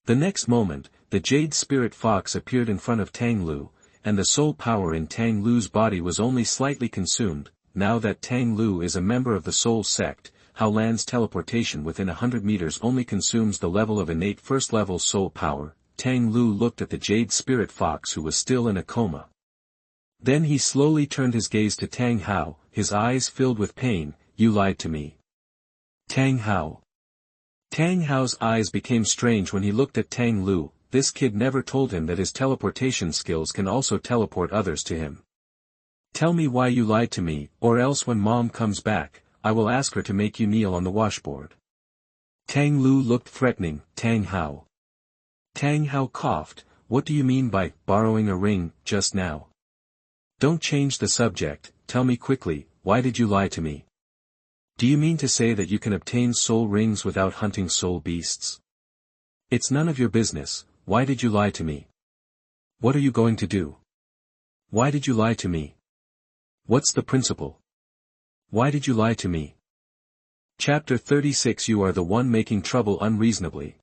The next moment, the jade spirit fox appeared in front of Tang Liu, and the soul power in Tang Liu's body was only slightly consumed. Now that Tang Liu is a member of the soul sect, Hao Lan's teleportation within 100 meters only consumes the level of innate first-level soul power. Tang Liu looked at the jade spirit fox who was still in a coma. Then he slowly turned his gaze to Tang Hao, his eyes filled with pain. You lied to me. Tang Hao. Tang Hao's eyes became strange when he looked at Tang Liu. This kid never told him that his teleportation skills can also teleport others to him. Tell me why you lied to me, or else when Mom comes back, I will ask her to make you kneel on the washboard. Tang Liu looked threatening. Tang Hao. Tang Hao coughed. What do you mean by borrowing a ring just now? Don't change the subject, tell me quickly, why did you lie to me? Do you mean to say that you can obtain soul rings without hunting soul beasts? It's none of your business, why did you lie to me? What are you going to do? Why did you lie to me? What's the principle? Why did you lie to me? Chapter 36 You are the one making trouble unreasonably.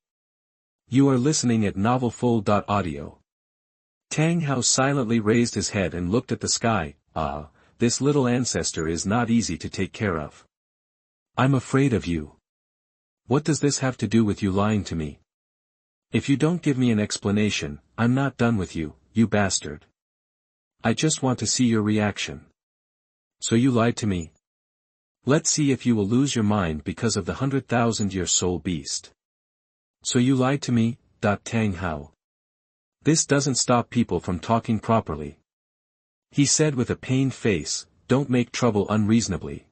You are listening at novelfull.audio. Tang Hao silently raised his head and looked at the sky. This little ancestor is not easy to take care of. I'm afraid of you. What does this have to do with you lying to me? If you don't give me an explanation, I'm not done with you, you bastard. I just want to see your reaction. So you lied to me? Let's see if you will lose your mind because of the 100,000-year soul beast. So you lied to me, Tang Hao. This doesn't stop people from talking properly. He said with a pained face, don't make trouble unreasonably.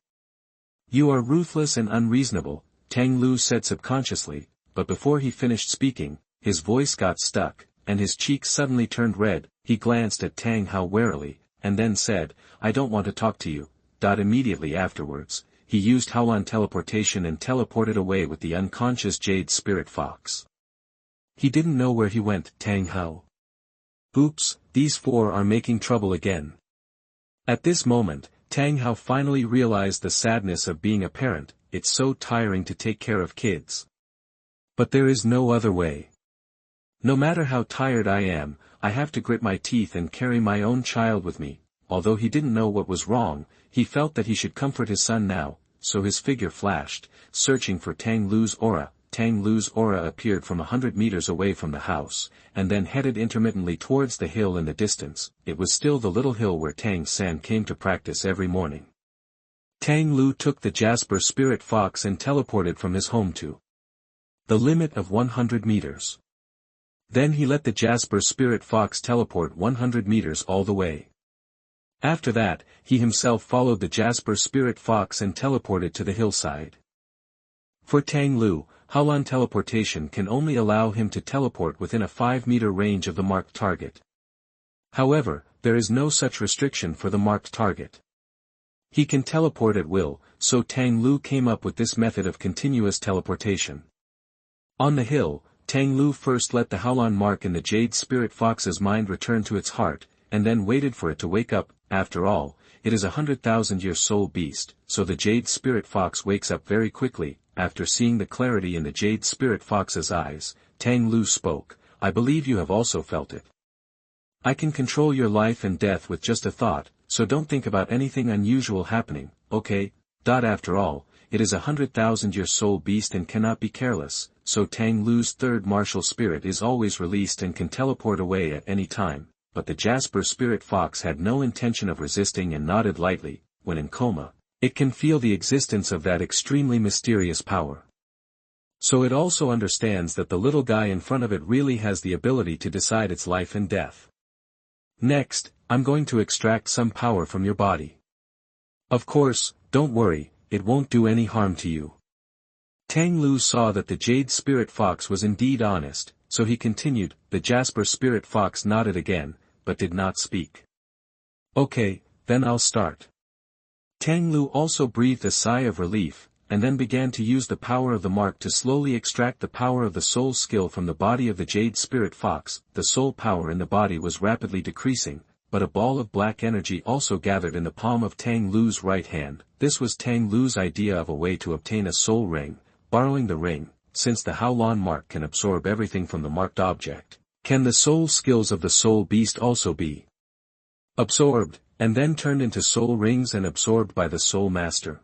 You are ruthless and unreasonable, Tang Liu said subconsciously, but before he finished speaking, his voice got stuck, and his cheeks suddenly turned red. He glanced at Tang Hao warily, and then said, I don't want to talk to you. Immediately afterwards, he used Haolan teleportation and teleported away with the unconscious jade spirit fox. He didn't know where he went. Tang Hao. Oops, these four are making trouble again. At this moment, Tang Hao finally realized the sadness of being a parent. It's so tiring to take care of kids. But there is no other way. No matter how tired I am, I have to grit my teeth and carry my own child with me. Although he didn't know what was wrong, he felt that he should comfort his son now, so his figure flashed, searching for Tang Liu's aura. Tang Liu's aura appeared from 100 meters away from the house, and then headed intermittently towards the hill in the distance. It was still the little hill where Tang San came to practice every morning. Tang Liu took the Jasper spirit fox and teleported from his home to the limit of 100 meters. Then he let the Jasper spirit fox teleport 100 meters all the way. After that, he himself followed the Jasper spirit fox and teleported to the hillside. For Tang Liu, Haolan teleportation can only allow him to teleport within a 5-meter range of the marked target. However, there is no such restriction for the marked target. He can teleport at will, so Tang Liu came up with this method of continuous teleportation. On the hill, Tang Liu first let the Haolan mark in the jade spirit fox's mind return to its heart, and then waited for it to wake up. After all, it is a 100,000-year soul beast, so the jade spirit fox wakes up very quickly. After seeing the clarity in the jade spirit fox's eyes, Tang Liu spoke, I believe you have also felt it. I can control your life and death with just a thought, so don't think about anything unusual happening, okay? After all, it is a 100,000-year soul beast and cannot be careless, so Tang Liu's third martial spirit is always released and can teleport away at any time, but the Jasper spirit fox had no intention of resisting and nodded lightly. When in coma, it can feel the existence of that extremely mysterious power. So it also understands that the little guy in front of it really has the ability to decide its life and death. Next, I'm going to extract some power from your body. Of course, don't worry, it won't do any harm to you. Tang Liu saw that the Jade Spirit Fox was indeed honest, so he continued. The Jasper Spirit Fox nodded again, but did not speak. Okay, then I'll start. Tang Liu also breathed a sigh of relief, and then began to use the power of the mark to slowly extract the power of the soul skill from the body of the Jade Spirit Fox. The soul power in the body was rapidly decreasing, but a ball of black energy also gathered in the palm of Tang Liu's right hand. This was Tang Liu's idea of a way to obtain a soul ring. Borrowing the ring, since the Haolan mark can absorb everything from the marked object, can the soul skills of the soul beast also be absorbed, and then turned into soul rings and absorbed by the soul master?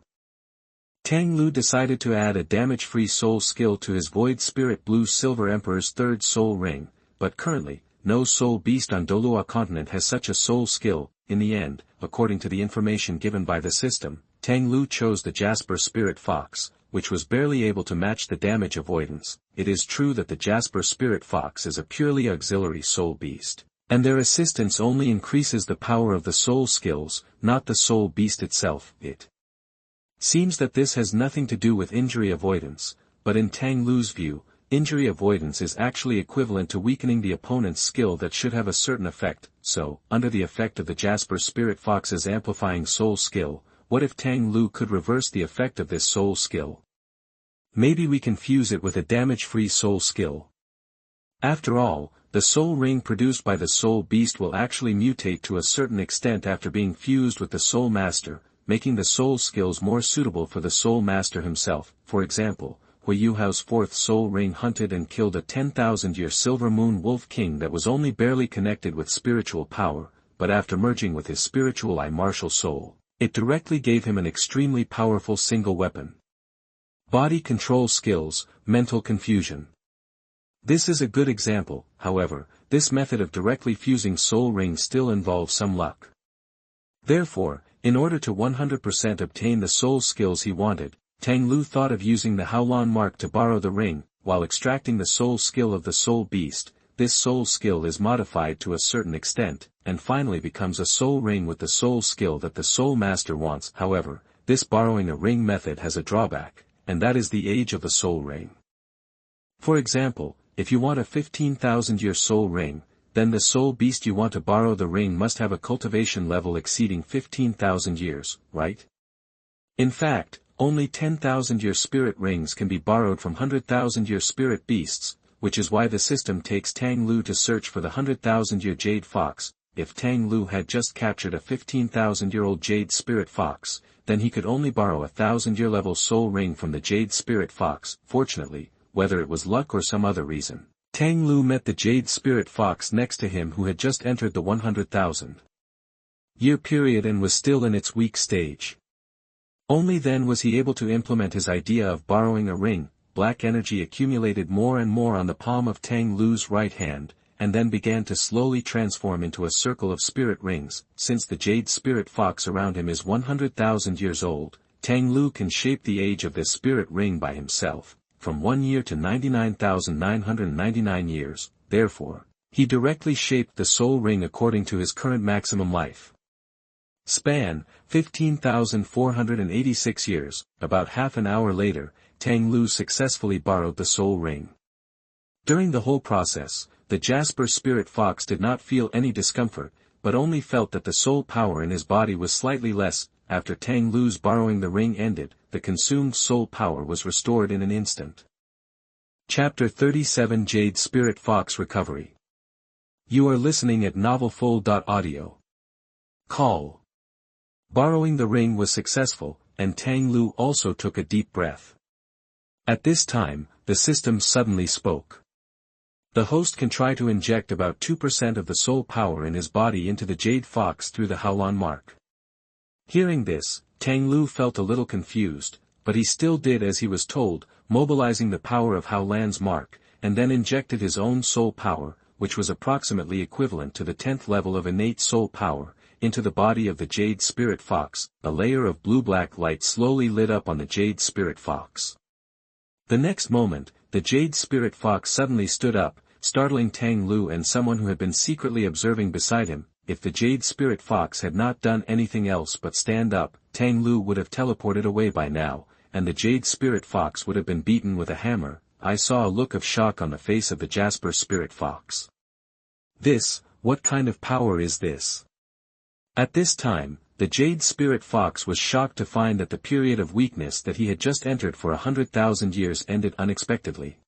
Tang Liu decided to add a damage-free soul skill to his Void Spirit Blue Silver Emperor's third soul ring, but currently, no soul beast on Douluo continent has such a soul skill. In the end, according to the information given by the system, Tang Liu chose the Jasper Spirit Fox, which was barely able to match the damage avoidance. It is true that the Jasper Spirit Fox is a purely auxiliary soul beast, and their assistance only increases the power of the soul skills, not the soul beast itself. It seems that this has nothing to do with injury avoidance, but in Tang Liu's view, injury avoidance is actually equivalent to weakening the opponent's skill that should have a certain effect. So, under the effect of the Jasper Spirit Fox's amplifying soul skill, what if Tang Liu could reverse the effect of this soul skill? Maybe we can fuse it with a damage-free soul skill. After all, the soul ring produced by the soul beast will actually mutate to a certain extent after being fused with the soul master, making the soul skills more suitable for the soul master himself. For example, Hui Yuhao's fourth soul ring hunted and killed a 10,000-year silver moon wolf king that was only barely connected with spiritual power, but after merging with his spiritual eye martial soul, it directly gave him an extremely powerful single weapon. Body control skills, mental confusion. This is a good example. However, this method of directly fusing soul rings still involves some luck. Therefore, in order to 100% obtain the soul skills he wanted, Tang Liu thought of using the Haolan mark to borrow the ring. While extracting the soul skill of the soul beast, this soul skill is modified to a certain extent, and finally becomes a soul ring with the soul skill that the soul master wants. However, this borrowing a ring method has a drawback, and that is the age of the soul ring. For example, if you want a 15,000-year soul ring, then the soul beast you want to borrow the ring must have a cultivation level exceeding 15,000 years, right? In fact, only 10,000-year spirit rings can be borrowed from 100,000-year spirit beasts, which is why the system takes Tang Liu to search for the 100,000-year Jade Fox. If Tang Liu had just captured a 15,000-year-old Jade Spirit Fox, then he could only borrow a 1,000-year level soul ring from the Jade Spirit Fox. Fortunately, whether it was luck or some other reason, Tang Liu met the Jade Spirit Fox next to him who had just entered the 100,000-year period and was still in its weak stage. Only then was he able to implement his idea of borrowing a ring. Black energy accumulated more and more on the palm of Tang Liu's right hand, and then began to slowly transform into a circle of spirit rings. Since the Jade Spirit Fox around him is 100,000 years old, Tang Liu can shape the age of this spirit ring by himself, from 1 year to 99,999 years. Therefore, he directly shaped the soul ring according to his current maximum life span, 15,486 years. About half an hour later, Tang Liu successfully borrowed the soul ring. During the whole process, the Jasper Spirit Fox did not feel any discomfort, but only felt that the soul power in his body was slightly less. After Tang Liu's borrowing the ring ended, the consumed soul power was restored in an instant. Chapter 37 Jade Spirit Fox Recovery. You are listening at novelfull.audio. Call. Borrowing the ring was successful, and Tang Liu also took a deep breath. At this time, the system suddenly spoke. The host can try to inject about 2% of the soul power in his body into the Jade Fox through the Haolan mark. Hearing this, Tang Liu felt a little confused, but he still did as he was told, mobilizing the power of Haolan's mark, and then injected his own soul power, which was approximately equivalent to the 10th level of innate soul power, into the body of the Jade Spirit Fox. A layer of blue-black light slowly lit up on the Jade Spirit Fox. The next moment, the Jade Spirit Fox suddenly stood up, startling Tang Liu and someone who had been secretly observing beside him. If the Jade Spirit Fox had not done anything else but stand up, Tang Liu would have teleported away by now, and the Jade Spirit Fox would have been beaten with a hammer. I saw a look of shock on the face of the Jasper Spirit Fox. What kind of power is this? At this time, the Jade Spirit Fox was shocked to find that the period of weakness that he had just entered for 100,000 years ended unexpectedly.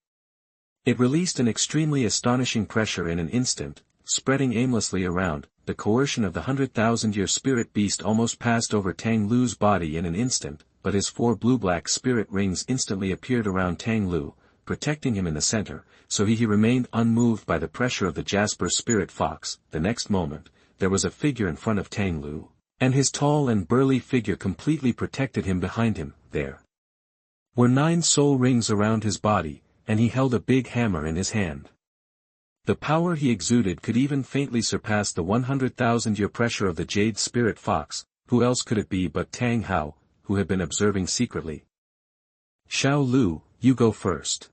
It released an extremely astonishing pressure in an instant, spreading aimlessly around. The coercion of the 100,000-year spirit beast almost passed over Tang Liu's body in an instant, but his 4 blue-black spirit rings instantly appeared around Tang Liu, protecting him in the center, so he remained unmoved by the pressure of the Jasper Spirit Fox. The next moment, there was a figure in front of Tang Liu, and his tall and burly figure completely protected him. Behind him. There were 9 soul rings around his body, and he held a big hammer in his hand. The power he exuded could even faintly surpass the 100,000-year pressure of the Jade Spirit Fox. Who else could it be but Tang Hao, who had been observing secretly? "Xiao Lu, you go first,"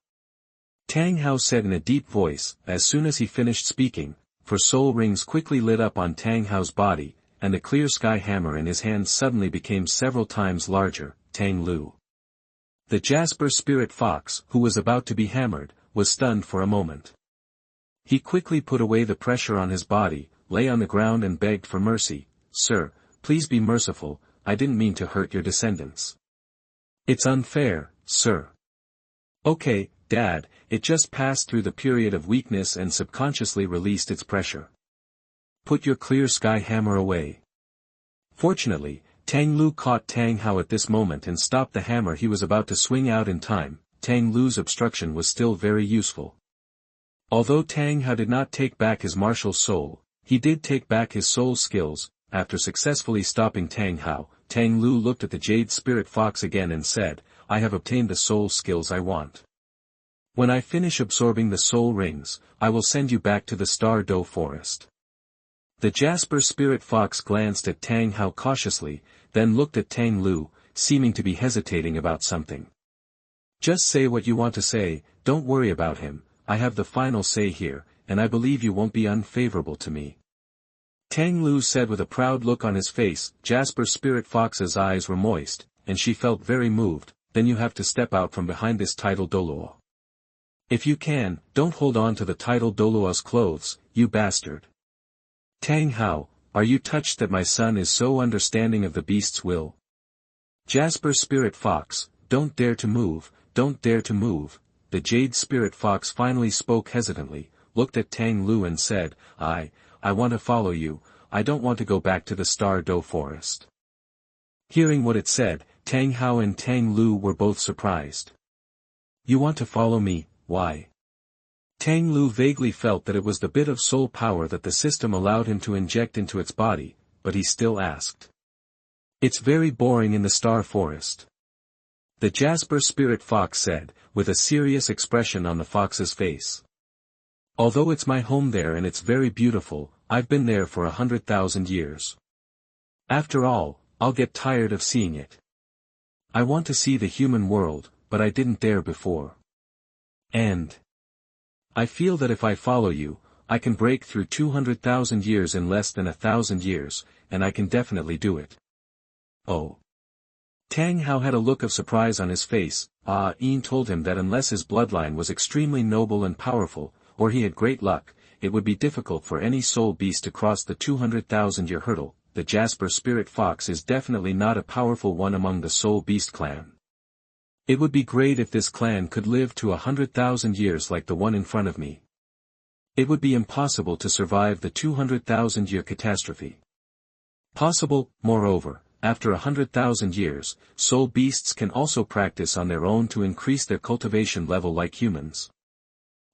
Tang Hao said in a deep voice. As soon as he finished speaking, 4 soul rings quickly lit up on Tang Hao's body, and the clear sky hammer in his hand suddenly became several times larger. Tang Liu, the Jasper Spirit Fox, who was about to be hammered, was stunned for a moment. He quickly put away the pressure on his body, lay on the ground and begged for mercy. "Sir, please be merciful, I didn't mean to hurt your descendants. It's unfair, sir." "Okay, Dad, it just passed through the period of weakness and subconsciously released its pressure. Put your clear sky hammer away." Fortunately, Tang Liu caught Tang Hao at this moment and stopped the hammer he was about to swing out in time. Tang Liu's obstruction was still very useful. Although Tang Hao did not take back his martial soul, he did take back his soul skills. After successfully stopping Tang Hao, Tang Liu looked at the Jade Spirit Fox again and said, "I have obtained the soul skills I want. When I finish absorbing the soul rings, I will send you back to the Star Dou Forest." The Jasper Spirit Fox glanced at Tang Hao cautiously, then looked at Tang Liu, seeming to be hesitating about something. "Just say what you want to say, don't worry about him. I have the final say here, and I believe you won't be unfavorable to me," Tang Liu said with a proud look on his face. Jasper Spirit Fox's eyes were moist, and she felt very moved. "Then you have to step out from behind this title Douluo. If you can, don't hold on to the title Douluo's clothes, you bastard." "Tang Hao, are you touched that my son is so understanding of the beast's will?" "Jasper Spirit Fox, don't dare to move, don't dare to move." The Jade Spirit Fox finally spoke hesitantly, looked at Tang Liu and said, I want to follow you, I don't want to go back to the Star Dou Forest." Hearing what it said, Tang Hao and Tang Liu were both surprised. "You want to follow me, why?" Tang Liu vaguely felt that it was the bit of soul power that the system allowed him to inject into its body, but he still asked. "It's very boring in the Star Forest," the Jasper Spirit Fox said, with a serious expression on the fox's face. "Although it's my home there and it's very beautiful, I've been there for 100,000 years. After all, I'll get tired of seeing it. I want to see the human world, but I didn't dare before. And I feel that if I follow you, I can break through 200,000 years in less than 1,000 years, and I can definitely do it." "Oh." Tang Hao had a look of surprise on his face. Ian told him that unless his bloodline was extremely noble and powerful, or he had great luck, it would be difficult for any soul beast to cross the 200,000-year hurdle. The Jasper Spirit Fox is definitely not a powerful one among the soul beast clan. It would be great if this clan could live to 100,000 years like the one in front of me. It would be impossible to survive the 200,000-year catastrophe. Possible, moreover, after 100,000 years, soul beasts can also practice on their own to increase their cultivation level like humans.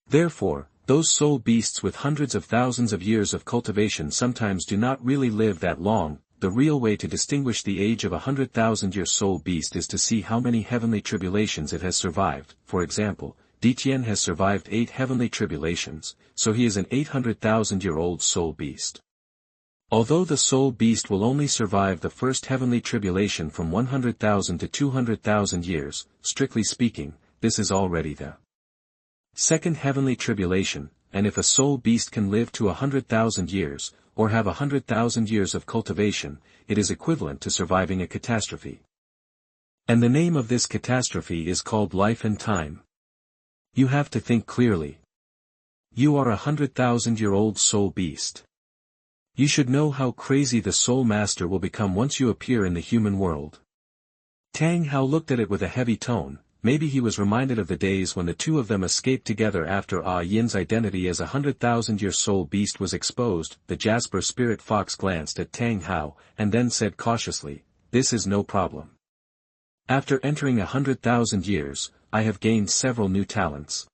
Therefore, those soul beasts with hundreds of thousands of years of cultivation sometimes do not really live that long. The real way to distinguish the age of a 100,000-year soul beast is to see how many heavenly tribulations it has survived. For example, Ditien has survived 8 heavenly tribulations, so he is an 800,000-year-old soul beast. Although the soul beast will only survive the first heavenly tribulation from 100,000 to 200,000 years, strictly speaking, this is already the second heavenly tribulation, and if a soul beast can live to 100,000 years, or have 100,000 years of cultivation, it is equivalent to surviving a catastrophe. And the name of this catastrophe is called life and time. You have to think clearly. You are 100,000-year-old soul beast. You should know how crazy the soul master will become once you appear in the human world. Tang Hao looked at it with a heavy tone. Maybe he was reminded of the days when the two of them escaped together after Yin's identity as a 100,000-year soul beast was exposed. The Jasper spirit fox glanced at Tang Hao, and then said cautiously, "This is no problem. After entering 100,000 years, I have gained several new talents.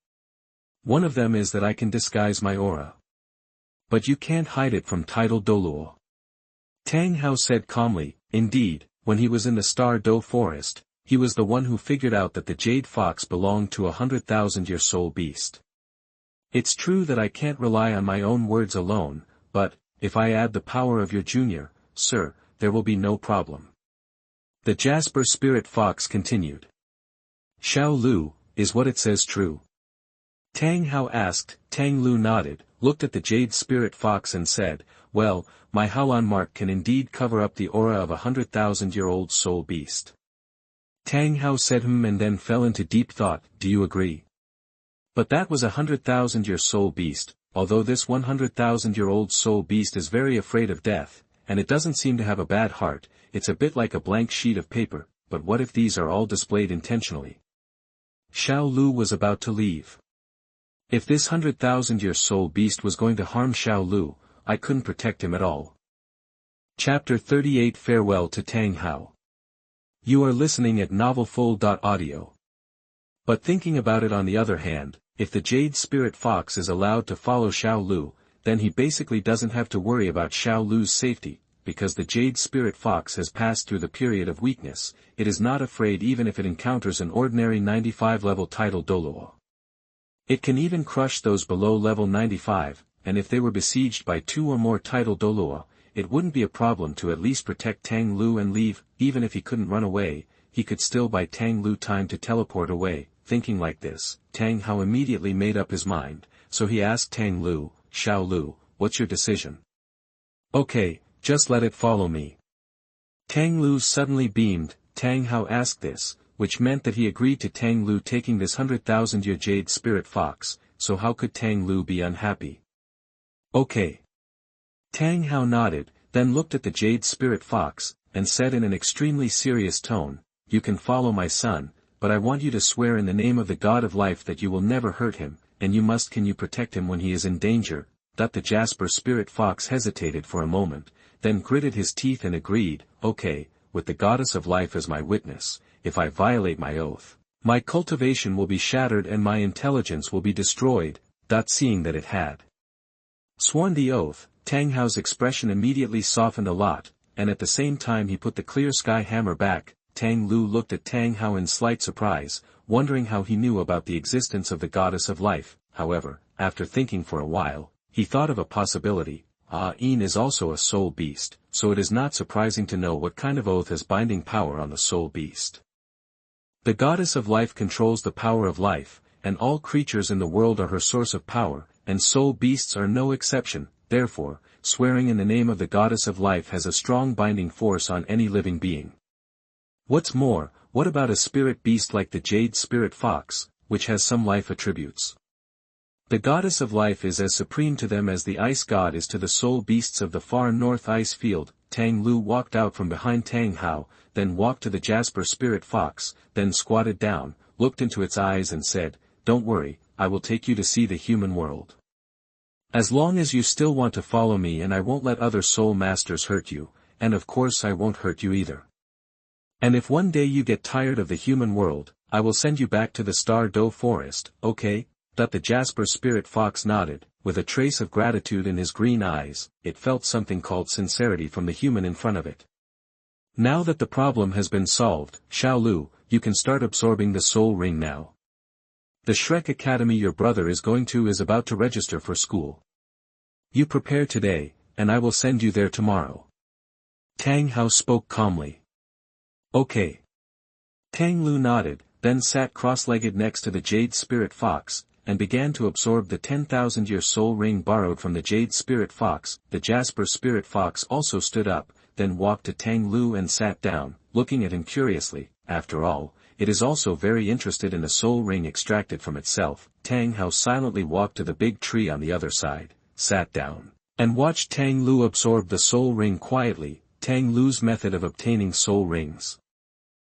One of them is that I can disguise my aura. But you can't hide it from title Douluo." Tang Hao said calmly, "Indeed, when he was in the Star Dou forest, he was the one who figured out that the Jade Fox belonged to a 100,000-year soul beast. It's true that I can't rely on my own words alone, but, if I add the power of your junior, sir, there will be no problem." The Jasper Spirit Fox continued. "Xiao Lu, is what it says true?" Tang Hao asked. Tang Lu nodded, looked at the Jade Spirit Fox and said, "Well, my Haolan mark can indeed cover up the aura of a 100,000-year-old soul beast." Tang Hao said and then fell into deep thought. "Do you agree?" But that was a 100,000-year soul beast, although this 100,000-year-old soul beast is very afraid of death, and it doesn't seem to have a bad heart. It's a bit like a blank sheet of paper, but what if these are all displayed intentionally? Xiao Lu was about to leave. If this 100,000-year soul beast was going to harm Xiao Lu, I couldn't protect him at all. Chapter 38 Farewell to Tang Hao. You are listening at novelfull.audio. But thinking about it on the other hand, if the Jade Spirit Fox is allowed to follow Xiao Lu, then he basically doesn't have to worry about Xiao Lu's safety, because the Jade Spirit Fox has passed through the period of weakness. It is not afraid even if it encounters an ordinary 95-level title Douluo. It can even crush those below level 95, and if they were besieged by 2 or more title Douluo, it wouldn't be a problem to at least protect Tang Lu and leave. Even if he couldn't run away, he could still buy Tang Lu time to teleport away. Thinking like this, Tang Hao immediately made up his mind, so he asked Tang Lu, "Xiao Lu, what's your decision?" "Okay, just let it follow me." Tang Lu suddenly beamed. Tang Hao asked this, which meant that he agreed to Tang Lu taking this 100,000-year Jade Spirit Fox, so how could Tang Lu be unhappy? "Okay." Tang Hao nodded, then looked at the Jade Spirit Fox, and said in an extremely serious tone, "You can follow my son, but I want you to swear in the name of the God of Life that you will never hurt him, and you must. Can you protect him when he is in danger?" The Jasper Spirit Fox hesitated for a moment, then gritted his teeth and agreed, "Okay, with the Goddess of Life as my witness, if I violate my oath, my cultivation will be shattered and my intelligence will be destroyed." Seeing that it had sworn the oath, Tang Hao's expression immediately softened a lot, and at the same time he put the clear sky hammer back. Tang Lu looked at Tang Hao in slight surprise, wondering how he knew about the existence of the Goddess of Life. However, after thinking for a while, he thought of a possibility. Yin is also a soul beast, so it is not surprising to know what kind of oath has binding power on the soul beast. The Goddess of Life controls the power of life, and all creatures in the world are her source of power, and soul beasts are no exception. Therefore, swearing in the name of the Goddess of Life has a strong binding force on any living being. What's more, what about a spirit beast like the Jade Spirit Fox, which has some life attributes? The Goddess of Life is as supreme to them as the Ice God is to the soul beasts of the far north ice field. Tang Lu walked out from behind Tang Hao, then walked to the Jasper Spirit Fox, then squatted down, looked into its eyes and said, "Don't worry, I will take you to see the human world. As long as you still want to follow me, and I won't let other soul masters hurt you, and of course I won't hurt you either. And if one day you get tired of the human world, I will send you back to the Star Dou forest, okay?" The Jasper Spirit Fox nodded, with a trace of gratitude in his green eyes. It felt something called sincerity from the human in front of it. "Now that the problem has been solved, Xiao Lu, you can start absorbing the soul ring now. The Shrek Academy your brother is going to is about to register for school. You prepare today, and I will send you there tomorrow." Tang Hao spoke calmly. "Okay." Tang Lu nodded. then sat cross-legged next to the Jade Spirit Fox, and began to absorb the 10,000-year soul ring borrowed from the Jade Spirit Fox. The Jasper Spirit Fox also stood up, then walked to Tang Liu and sat down, looking at him curiously. After all, it is also very interested in the soul ring extracted from itself. Tang Hao silently walked to the big tree on the other side, sat down, and watched Tang Liu absorb the soul ring quietly. Tang Liu's method of obtaining soul rings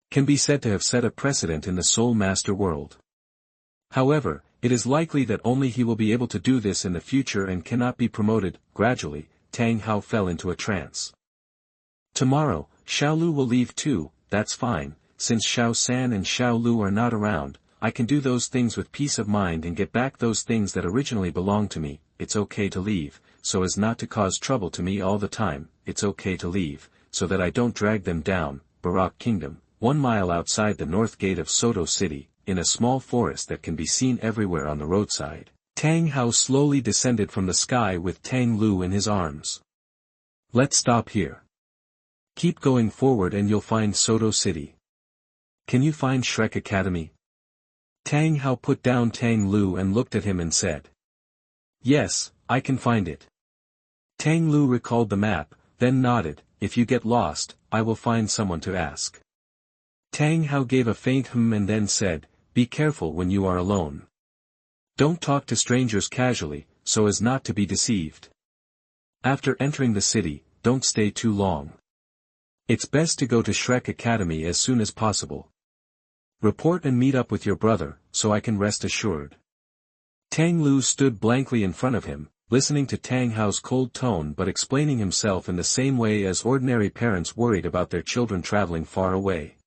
can be said to have set a precedent in the Soul Master world. However, it is likely that only he will be able to do this in the future and cannot be promoted. Gradually, Tang Hao fell into a trance. Tomorrow, Xiaolu will leave too. That's fine, since Xiao San and Xiaolu are not around. I can do those things with peace of mind and get back those things that originally belonged to me. It's okay to leave, so as not to cause trouble to me all the time. It's okay to leave, so that I don't drag them down. Barak Kingdom, 1 mile outside the north gate of Soto City, in a small forest that can be seen everywhere on the roadside. Tang Hao slowly descended from the sky with Tang Liu in his arms. Let's stop here. Keep going forward and you'll find Soto City. Can you find Shrek Academy? Tang Hao put down Tang Liu and looked at him and said. Yes, I can find it. Tang Liu recalled the map, then nodded. If you get lost, I will find someone to ask. Tang Hao gave a faint and then said, be careful when you are alone. Don't talk to strangers casually, so as not to be deceived. After entering the city, don't stay too long. It's best to go to Shrek Academy as soon as possible. Report and meet up with your brother, so I can rest assured. Tang Liu stood blankly in front of him, listening to Tang Hao's cold tone but explaining himself in the same way as ordinary parents worried about their children traveling far away.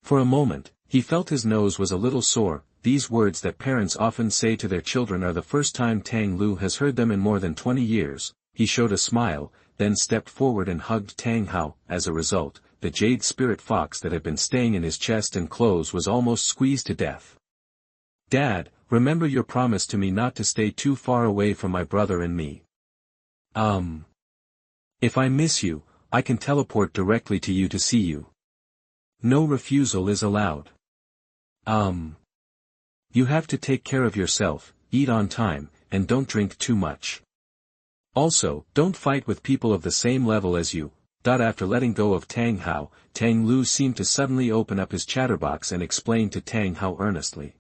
For a moment, he felt his nose was a little sore. These words that parents often say to their children are the first time Tang Liu has heard them in more than 20 years. He showed a smile, then stepped forward and hugged Tang Hao. As a result, the Jade Spirit Fox that had been staying in his chest and clothes was almost squeezed to death. Dad, remember your promise to me not to stay too far away from my brother and me. If I miss you, I can teleport directly to you to see you. No refusal is allowed. You have to take care of yourself, eat on time, and don't drink too much. Also, don't fight with people of the same level as you. After letting go of Tang Hao, Tang Liu seemed to suddenly open up his chatterbox and explain to Tang Hao earnestly.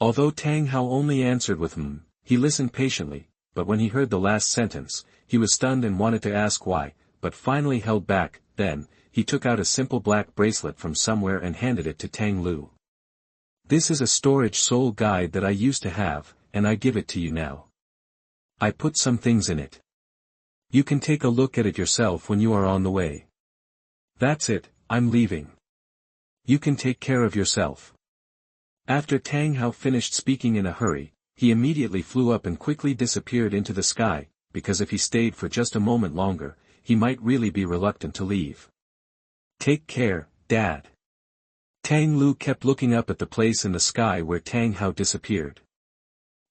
Although Tang Hao only answered with he listened patiently, but when he heard the last sentence, he was stunned and wanted to ask why, but finally held back. Then, he took out a simple black bracelet from somewhere and handed it to Tang Liu. This is a storage soul guide that I used to have, and I give it to you now. I put some things in it. You can take a look at it yourself when you are on the way. That's it, I'm leaving. You can take care of yourself. After Tang Hao finished speaking in a hurry, he immediately flew up and quickly disappeared into the sky, because if he stayed for just a moment longer, he might really be reluctant to leave. Take care, Dad. Tang Liu kept looking up at the place in the sky where Tang Hao disappeared.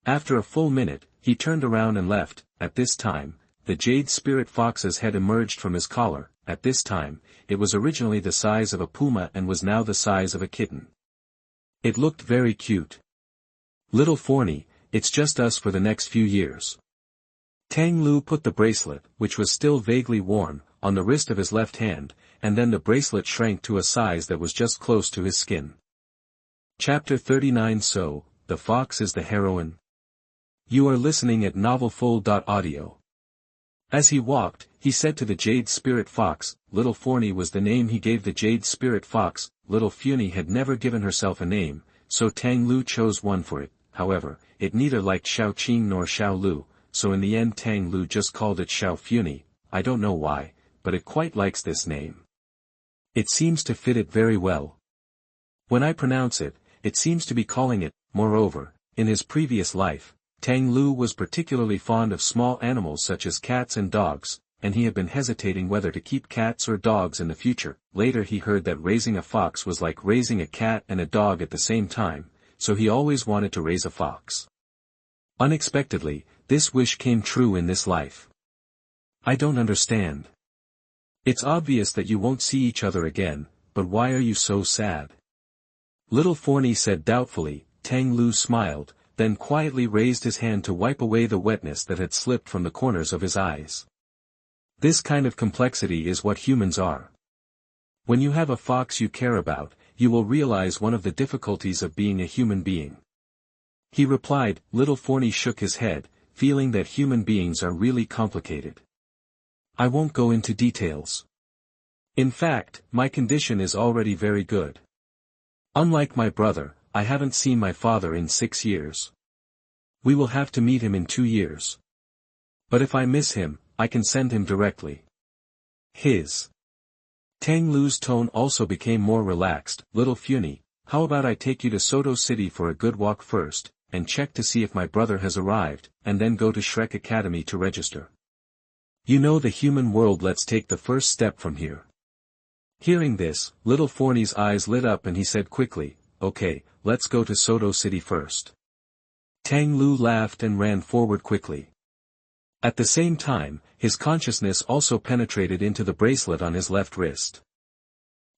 After a full minute, he turned around and left. At this time, the Jade Spirit Fox's head emerged from his collar. At this time, it was originally the size of a puma and was now the size of a kitten. It looked very cute. Little Forney, it's just us for the next few years. Tang Liu put the bracelet, which was still vaguely warm, on the wrist of his left hand, and then the bracelet shrank to a size that was just close to his skin. Chapter 39 So, the Fox is the heroine. You are listening at novelfull.audio. As he walked, he said to the Jade Spirit Fox, Little Forney was the name he gave the Jade Spirit Fox. Little Forney had never given herself a name, so Tang Liu chose one for it. However, it neither liked Xiao Qing nor Xiao Lu, so in the end Tang Liu just called it Xiao Forney. I don't know why, but it quite likes this name. It seems to fit it very well. When I pronounce it, it seems to be calling it. Moreover, in his previous life, Tang Liu was particularly fond of small animals such as cats and dogs, and he had been hesitating whether to keep cats or dogs in the future. Later he heard that raising a fox was like raising a cat and a dog at the same time, so he always wanted to raise a fox. Unexpectedly, this wish came true in this life. I don't understand. It's obvious that you won't see each other again, but why are you so sad? Little Forney said doubtfully. Tang Liu smiled, then quietly raised his hand to wipe away the wetness that had slipped from the corners of his eyes. This kind of complexity is what humans are. When you have a fox you care about, you will realize one of the difficulties of being a human being. He replied. Little Forney shook his head, feeling that human beings are really complicated. I won't go into details. In fact, my condition is already very good. Unlike my brother, I haven't seen my father in 6 years. We will have to meet him in 2 years. But if I miss him, I can send him directly. Tang Liu's tone also became more relaxed. Little Forney, how about I take you to Soto City for a good walk first, and check to see if my brother has arrived, and then go to Shrek Academy to register. You know the human world. Let's take the first step from here. Hearing this, Little Forney's eyes lit up and he said quickly, okay, let's go to Soto City first. Tang Liu laughed and ran forward quickly. At the same time, his consciousness also penetrated into the bracelet on his left wrist.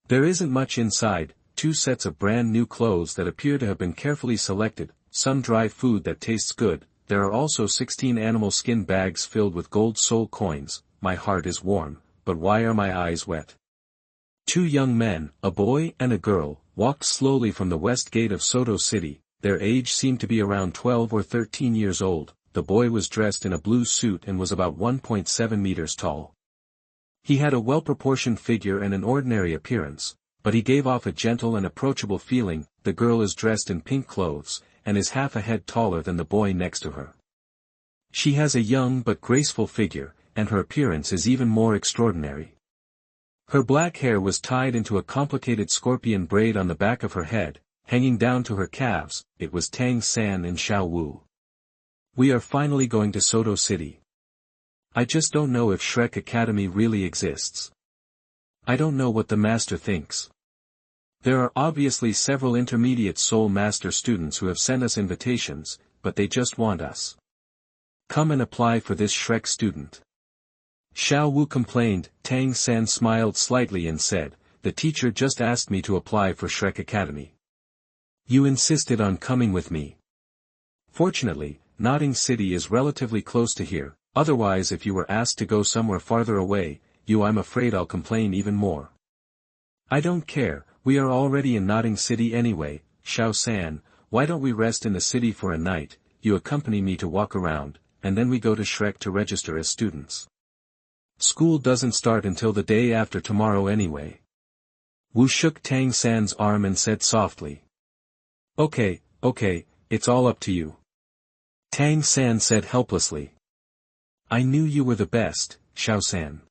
There isn't much inside: 2 sets of brand new clothes that appear to have been carefully selected, some dry food that tastes good. There are also 16 animal skin bags filled with gold soul coins. My heart is warm, but why are my eyes wet? 2 young men, a boy and a girl, walked slowly from the west gate of Soto City. Their age seemed to be around 12 or 13 years old. The boy was dressed in a blue suit and was about 1.7 meters tall. He had a well-proportioned figure and an ordinary appearance, but he gave off a gentle and approachable feeling. The girl is dressed in pink clothes, and is half a head taller than the boy next to her. She has a young but graceful figure, and her appearance is even more extraordinary. Her black hair was tied into a complicated scorpion braid on the back of her head, hanging down to her calves. It was Tang San and Xiao Wu. We are finally going to Soto City. I just don't know if Shrek Academy really exists. I don't know what the master thinks. There are obviously several intermediate Soul Master students who have sent us invitations, but they just want us. Come and apply for this Shrek student. Xiao Wu complained. Tang San smiled slightly and said, the teacher just asked me to apply for Shrek Academy. You insisted on coming with me. Fortunately, Nodding City is relatively close to here, otherwise if you were asked to go somewhere farther away, I'm afraid I'll complain even more. I don't care, we are already in Nodding City anyway. Xiao San, why don't we rest in the city for a night? You accompany me to walk around, and then we go to Shrek to register as students. School doesn't start until the day after tomorrow anyway. Wu shook Tang San's arm and said softly. Okay, it's all up to you. Tang San said helplessly. I knew you were the best, Xiao San.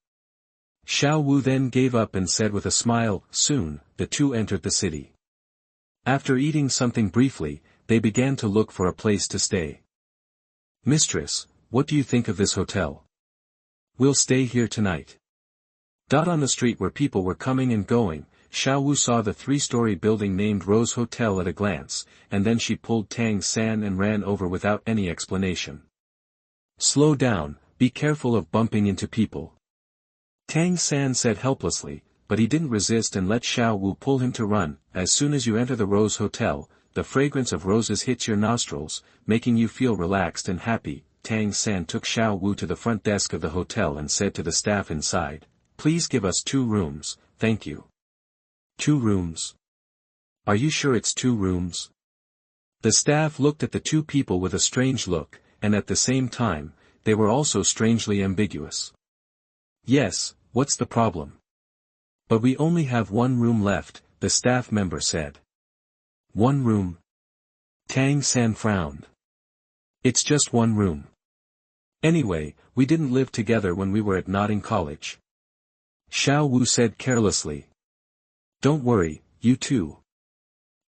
Xiao Wu then gave up and said with a smile. Soon, the two entered the city. After eating something briefly, they began to look for a place to stay. Mistress, what do you think of this hotel? We'll stay here tonight. On the street where people were coming and going, Xiao Wu saw the 3-story building named Rose Hotel at a glance, and then she pulled Tang San and ran over without any explanation. Slow down, be careful of bumping into people. Tang San said helplessly, but he didn't resist and let Xiao Wu pull him to run. As soon as you enter the Rose Hotel, the fragrance of roses hits your nostrils, making you feel relaxed and happy. Tang San took Xiao Wu to the front desk of the hotel and said to the staff inside, please give us 2 rooms, thank you. 2 rooms? Are you sure it's 2 rooms? The staff looked at the 2 people with a strange look, and at the same time, they were also strangely ambiguous. Yes, what's the problem? But we only have 1 room left, the staff member said. 1 room? Tang San frowned. It's just 1 room. Anyway, we didn't live together when we were at Nodding College. Xiao Wu said carelessly. Don't worry, you two.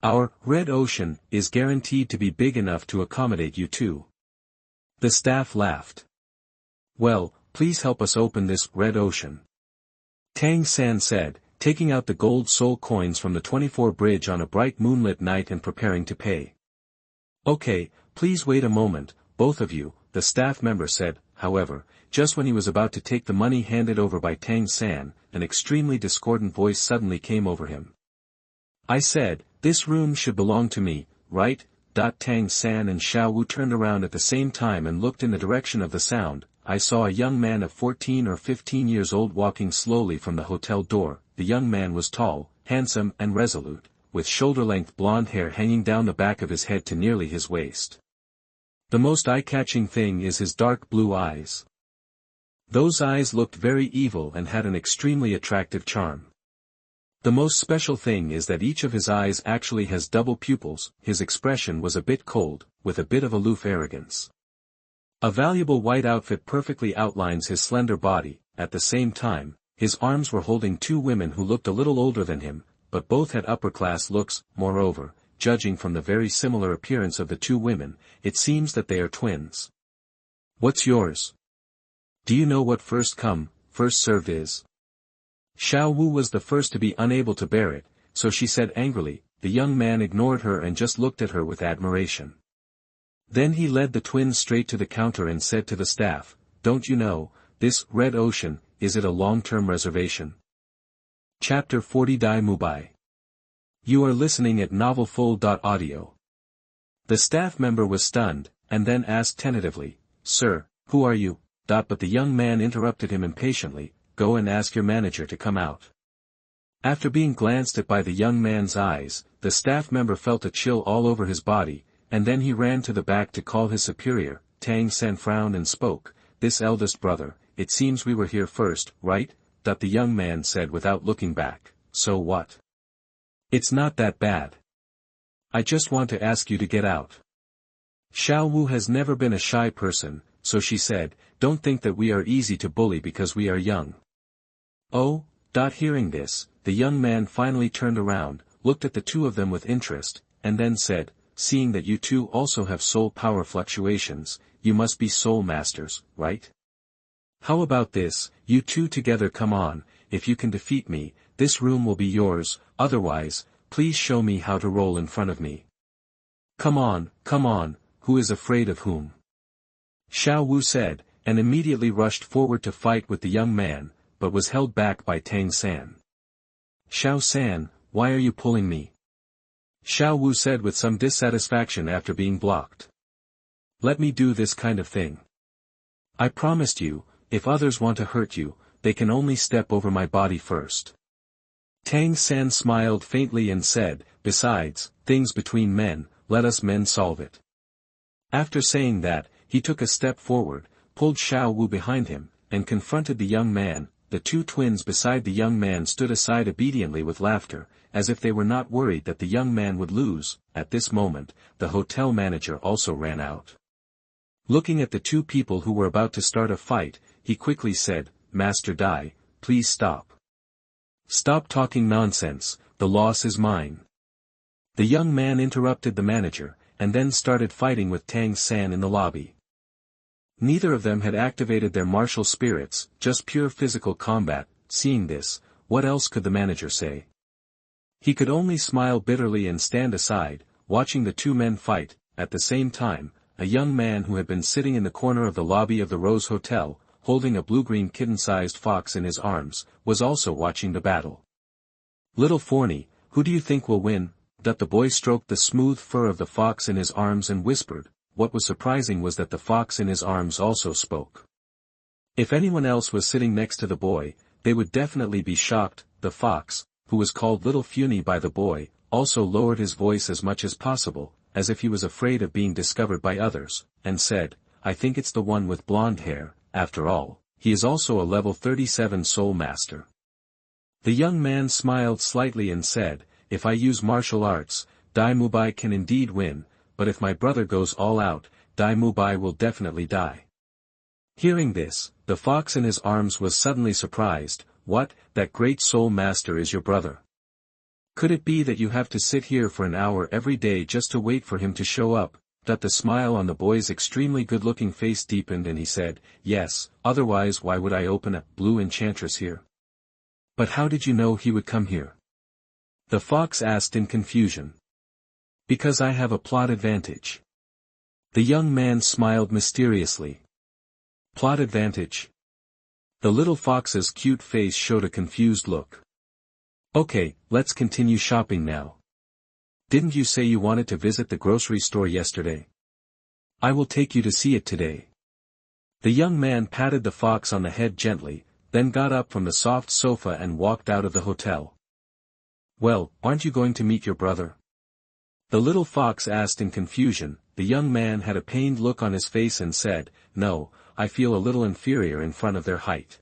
Our Red Ocean is guaranteed to be big enough to accommodate you two. The staff laughed. Well, please help us open this Red Ocean. Tang San said, taking out the gold soul coins from the 24 bridge on a bright moonlit night and preparing to pay. Okay, please wait a moment, both of you, the staff member said. However, just when he was about to take the money handed over by Tang San, an extremely discordant voice suddenly came over him. I said, This room should belong to me, right? Tang San and Xiao Wu turned around at the same time and looked in the direction of the sound. I saw a young man of 14 or 15 years old walking slowly from the hotel door. The young man was tall, handsome and resolute, with shoulder-length blonde hair hanging down the back of his head to nearly his waist. The most eye-catching thing is his dark blue eyes. Those eyes looked very evil and had an extremely attractive charm. The most special thing is that each of his eyes actually has double pupils. His expression was a bit cold, with a bit of aloof arrogance. A valuable white outfit perfectly outlines his slender body. At the same time, his arms were holding two women who looked a little older than him, but both had upper-class looks. Moreover, judging from the very similar appearance of the two women, it seems that they are twins. What's yours? Do you know what first come, first served is? Xiao Wu was the first to be unable to bear it, so she said angrily. The young man ignored her and just looked at her with admiration. Then he led the twins straight to the counter and said to the staff, "Don't you know, this Red Ocean, is it a long-term reservation?" Chapter 40 Dai Mubai. You are listening at NovelFull.audio. The staff member was stunned, and then asked tentatively, "Sir, who are you?" But the young man interrupted him impatiently, "Go and ask your manager to come out." After being glanced at by the young man's eyes, the staff member felt a chill all over his body, and then he ran to the back to call his superior. Tang San frowned and spoke, "This eldest brother, it seems we were here first, right?" The young man said without looking back, "So what? It's not that bad. I just want to ask you to get out." Xiao Wu has never been a shy person, so she said, "Don't think that we are easy to bully because we are young." Oh. Hearing this, the young man finally turned around, looked at the two of them with interest, and then said, "Seeing that you two also have soul power fluctuations, you must be soul masters, right? How about this, you two together come on, if you can defeat me, this room will be yours, otherwise, please show me how to roll in front of me. Come on, who is afraid of whom?" Xiao Wu said, and immediately rushed forward to fight with the young man, but was held back by Tang San. "Xiao San, why are you pulling me?" Xiao Wu said with some dissatisfaction after being blocked. "Let me do this kind of thing. I promised you, if others want to hurt you, they can only step over my body first." Tang San smiled faintly and said, "Besides, things between men, let us men solve it." After saying that, he took a step forward, pulled Xiao Wu behind him, and confronted the young man. The two twins beside the young man stood aside obediently with laughter, as if they were not worried that the young man would lose. At this moment, the hotel manager also ran out. Looking at the two people who were about to start a fight, he quickly said, "Master Dai, please stop. Stop talking nonsense, the loss is mine." The young man interrupted the manager, and then started fighting with Tang San in the lobby. Neither of them had activated their martial spirits, just pure physical combat. Seeing this, what else could the manager say? He could only smile bitterly and stand aside, watching the two men fight. At the same time, a young man who had been sitting in the corner of the lobby of the Rose Hotel, holding a blue-green kitten-sized fox in his arms, was also watching the battle. "Little Forney, who do you think will win?" The boy stroked the smooth fur of the fox in his arms and whispered. What was surprising was that the fox in his arms also spoke. If anyone else was sitting next to the boy, they would definitely be shocked. The fox, who was called Little Funny by the boy, also lowered his voice as much as possible, as if he was afraid of being discovered by others, and said, "I think it's the one with blonde hair. After all, he is also a level 37 soul master." The young man smiled slightly and said, "If I use martial arts, Dai Mubai can indeed win, but if my brother goes all out, Dai Mubai will definitely die." Hearing this, the fox in his arms was suddenly surprised. "What, that great soul master is your brother? Could it be that you have to sit here for an hour every day just to wait for him to show up?" The smile on the boy's extremely good-looking face deepened and he said, "Yes, otherwise why would I open a blue enchantress here?" "But how did you know he would come here?" the fox asked in confusion. "Because I have a plot advantage." The young man smiled mysteriously. "Plot advantage?" The little fox's cute face showed a confused look. "Okay, let's continue shopping now." Didn't you say you wanted to visit the grocery store yesterday? I will take you to see it today. The young man patted the fox on the head gently, then got up from the soft sofa and walked out of the hotel. Well, aren't you going to meet your brother? The little fox asked in confusion. The young man had a pained look on his face and said, No, I feel a little inferior in front of their height.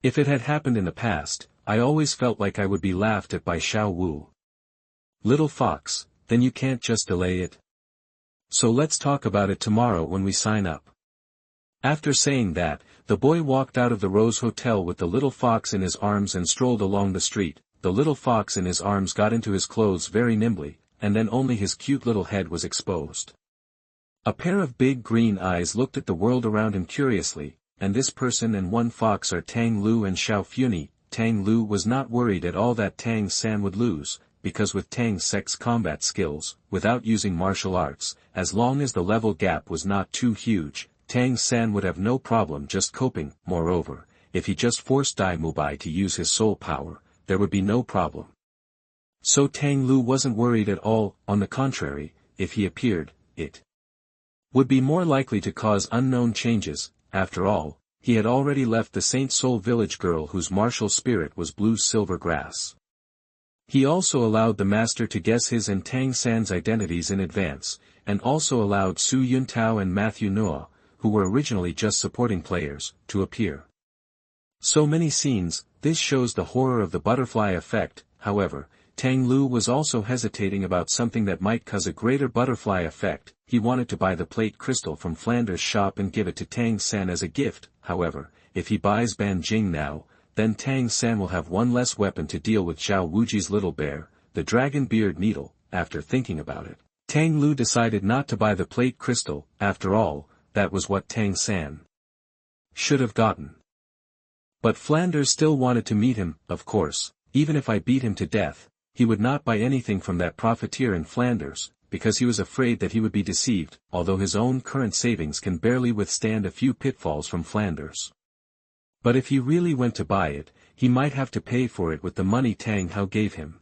If it had happened in the past, I always felt like I would be laughed at by Xiao Wu. Little fox, then you can't just delay it? So let's talk about it tomorrow when we sign up. After saying that, the boy walked out of the Rose Hotel with the little fox in his arms and strolled along the street. The little fox in his arms got into his clothes very nimbly, and then only his cute little head was exposed. A pair of big green eyes looked at the world around him curiously, and this person and one fox are Tang Liu and Xiao Funi. Tang Liu was not worried at all that Tang San would lose, because with Tang Sek's combat skills, without using martial arts, as long as the level gap was not too huge, Tang San would have no problem just coping. Moreover, if he just forced Mubai to use his soul power, there would be no problem. So Tang Liu wasn't worried at all. On the contrary, if he appeared, it would be more likely to cause unknown changes. After all, he had already left the Saint Soul village girl whose martial spirit was blue silver grass. He also allowed the master to guess his and Tang San's identities in advance, and also allowed Su Yuntao and Matthew Noah, who were originally just supporting players, to appear. So many scenes. This shows the horror of the butterfly effect. However, Tang Liu was also hesitating about something that might cause a greater butterfly effect. He wanted to buy the plate crystal from Flanders' shop and give it to Tang San as a gift. However, if he buys Ban Jing now, then Tang San will have one less weapon to deal with Xiao Wuji's little bear, the dragon beard needle. After thinking about it, Tang Liu decided not to buy the plate crystal. After all, that was what Tang San should have gotten. But Flanders still wanted to meet him. Of course, even if I beat him to death, he would not buy anything from that profiteer in Flanders, because he was afraid that he would be deceived, although his own current savings can barely withstand a few pitfalls from Flanders. But if he really went to buy it, he might have to pay for it with the money Tang Hao gave him.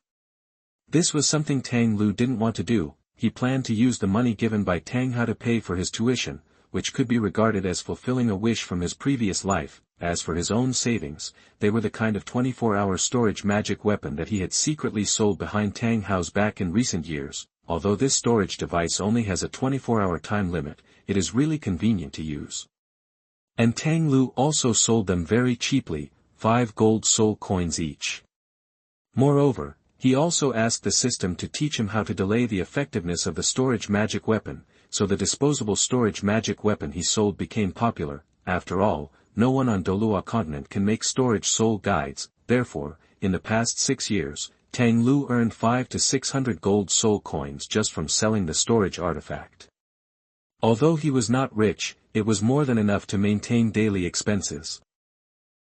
This was something Tang Liu didn't want to do. He planned to use the money given by Tang Hao to pay for his tuition, which could be regarded as fulfilling a wish from his previous life. As for his own savings, they were the kind of 24-hour storage magic weapon that he had secretly sold behind Tang Hao's back in recent years. Although this storage device only has a 24-hour time limit, it is really convenient to use. And Tang Liu also sold them very cheaply, 5 gold soul coins each. Moreover, he also asked the system to teach him how to delay the effectiveness of the storage magic weapon, so the disposable storage magic weapon he sold became popular. After all, no one on Douluo continent can make storage soul guides. Therefore, in the past 6 years, Tang Liu earned 500 to 600 gold soul coins just from selling the storage artifact. Although he was not rich, it was more than enough to maintain daily expenses.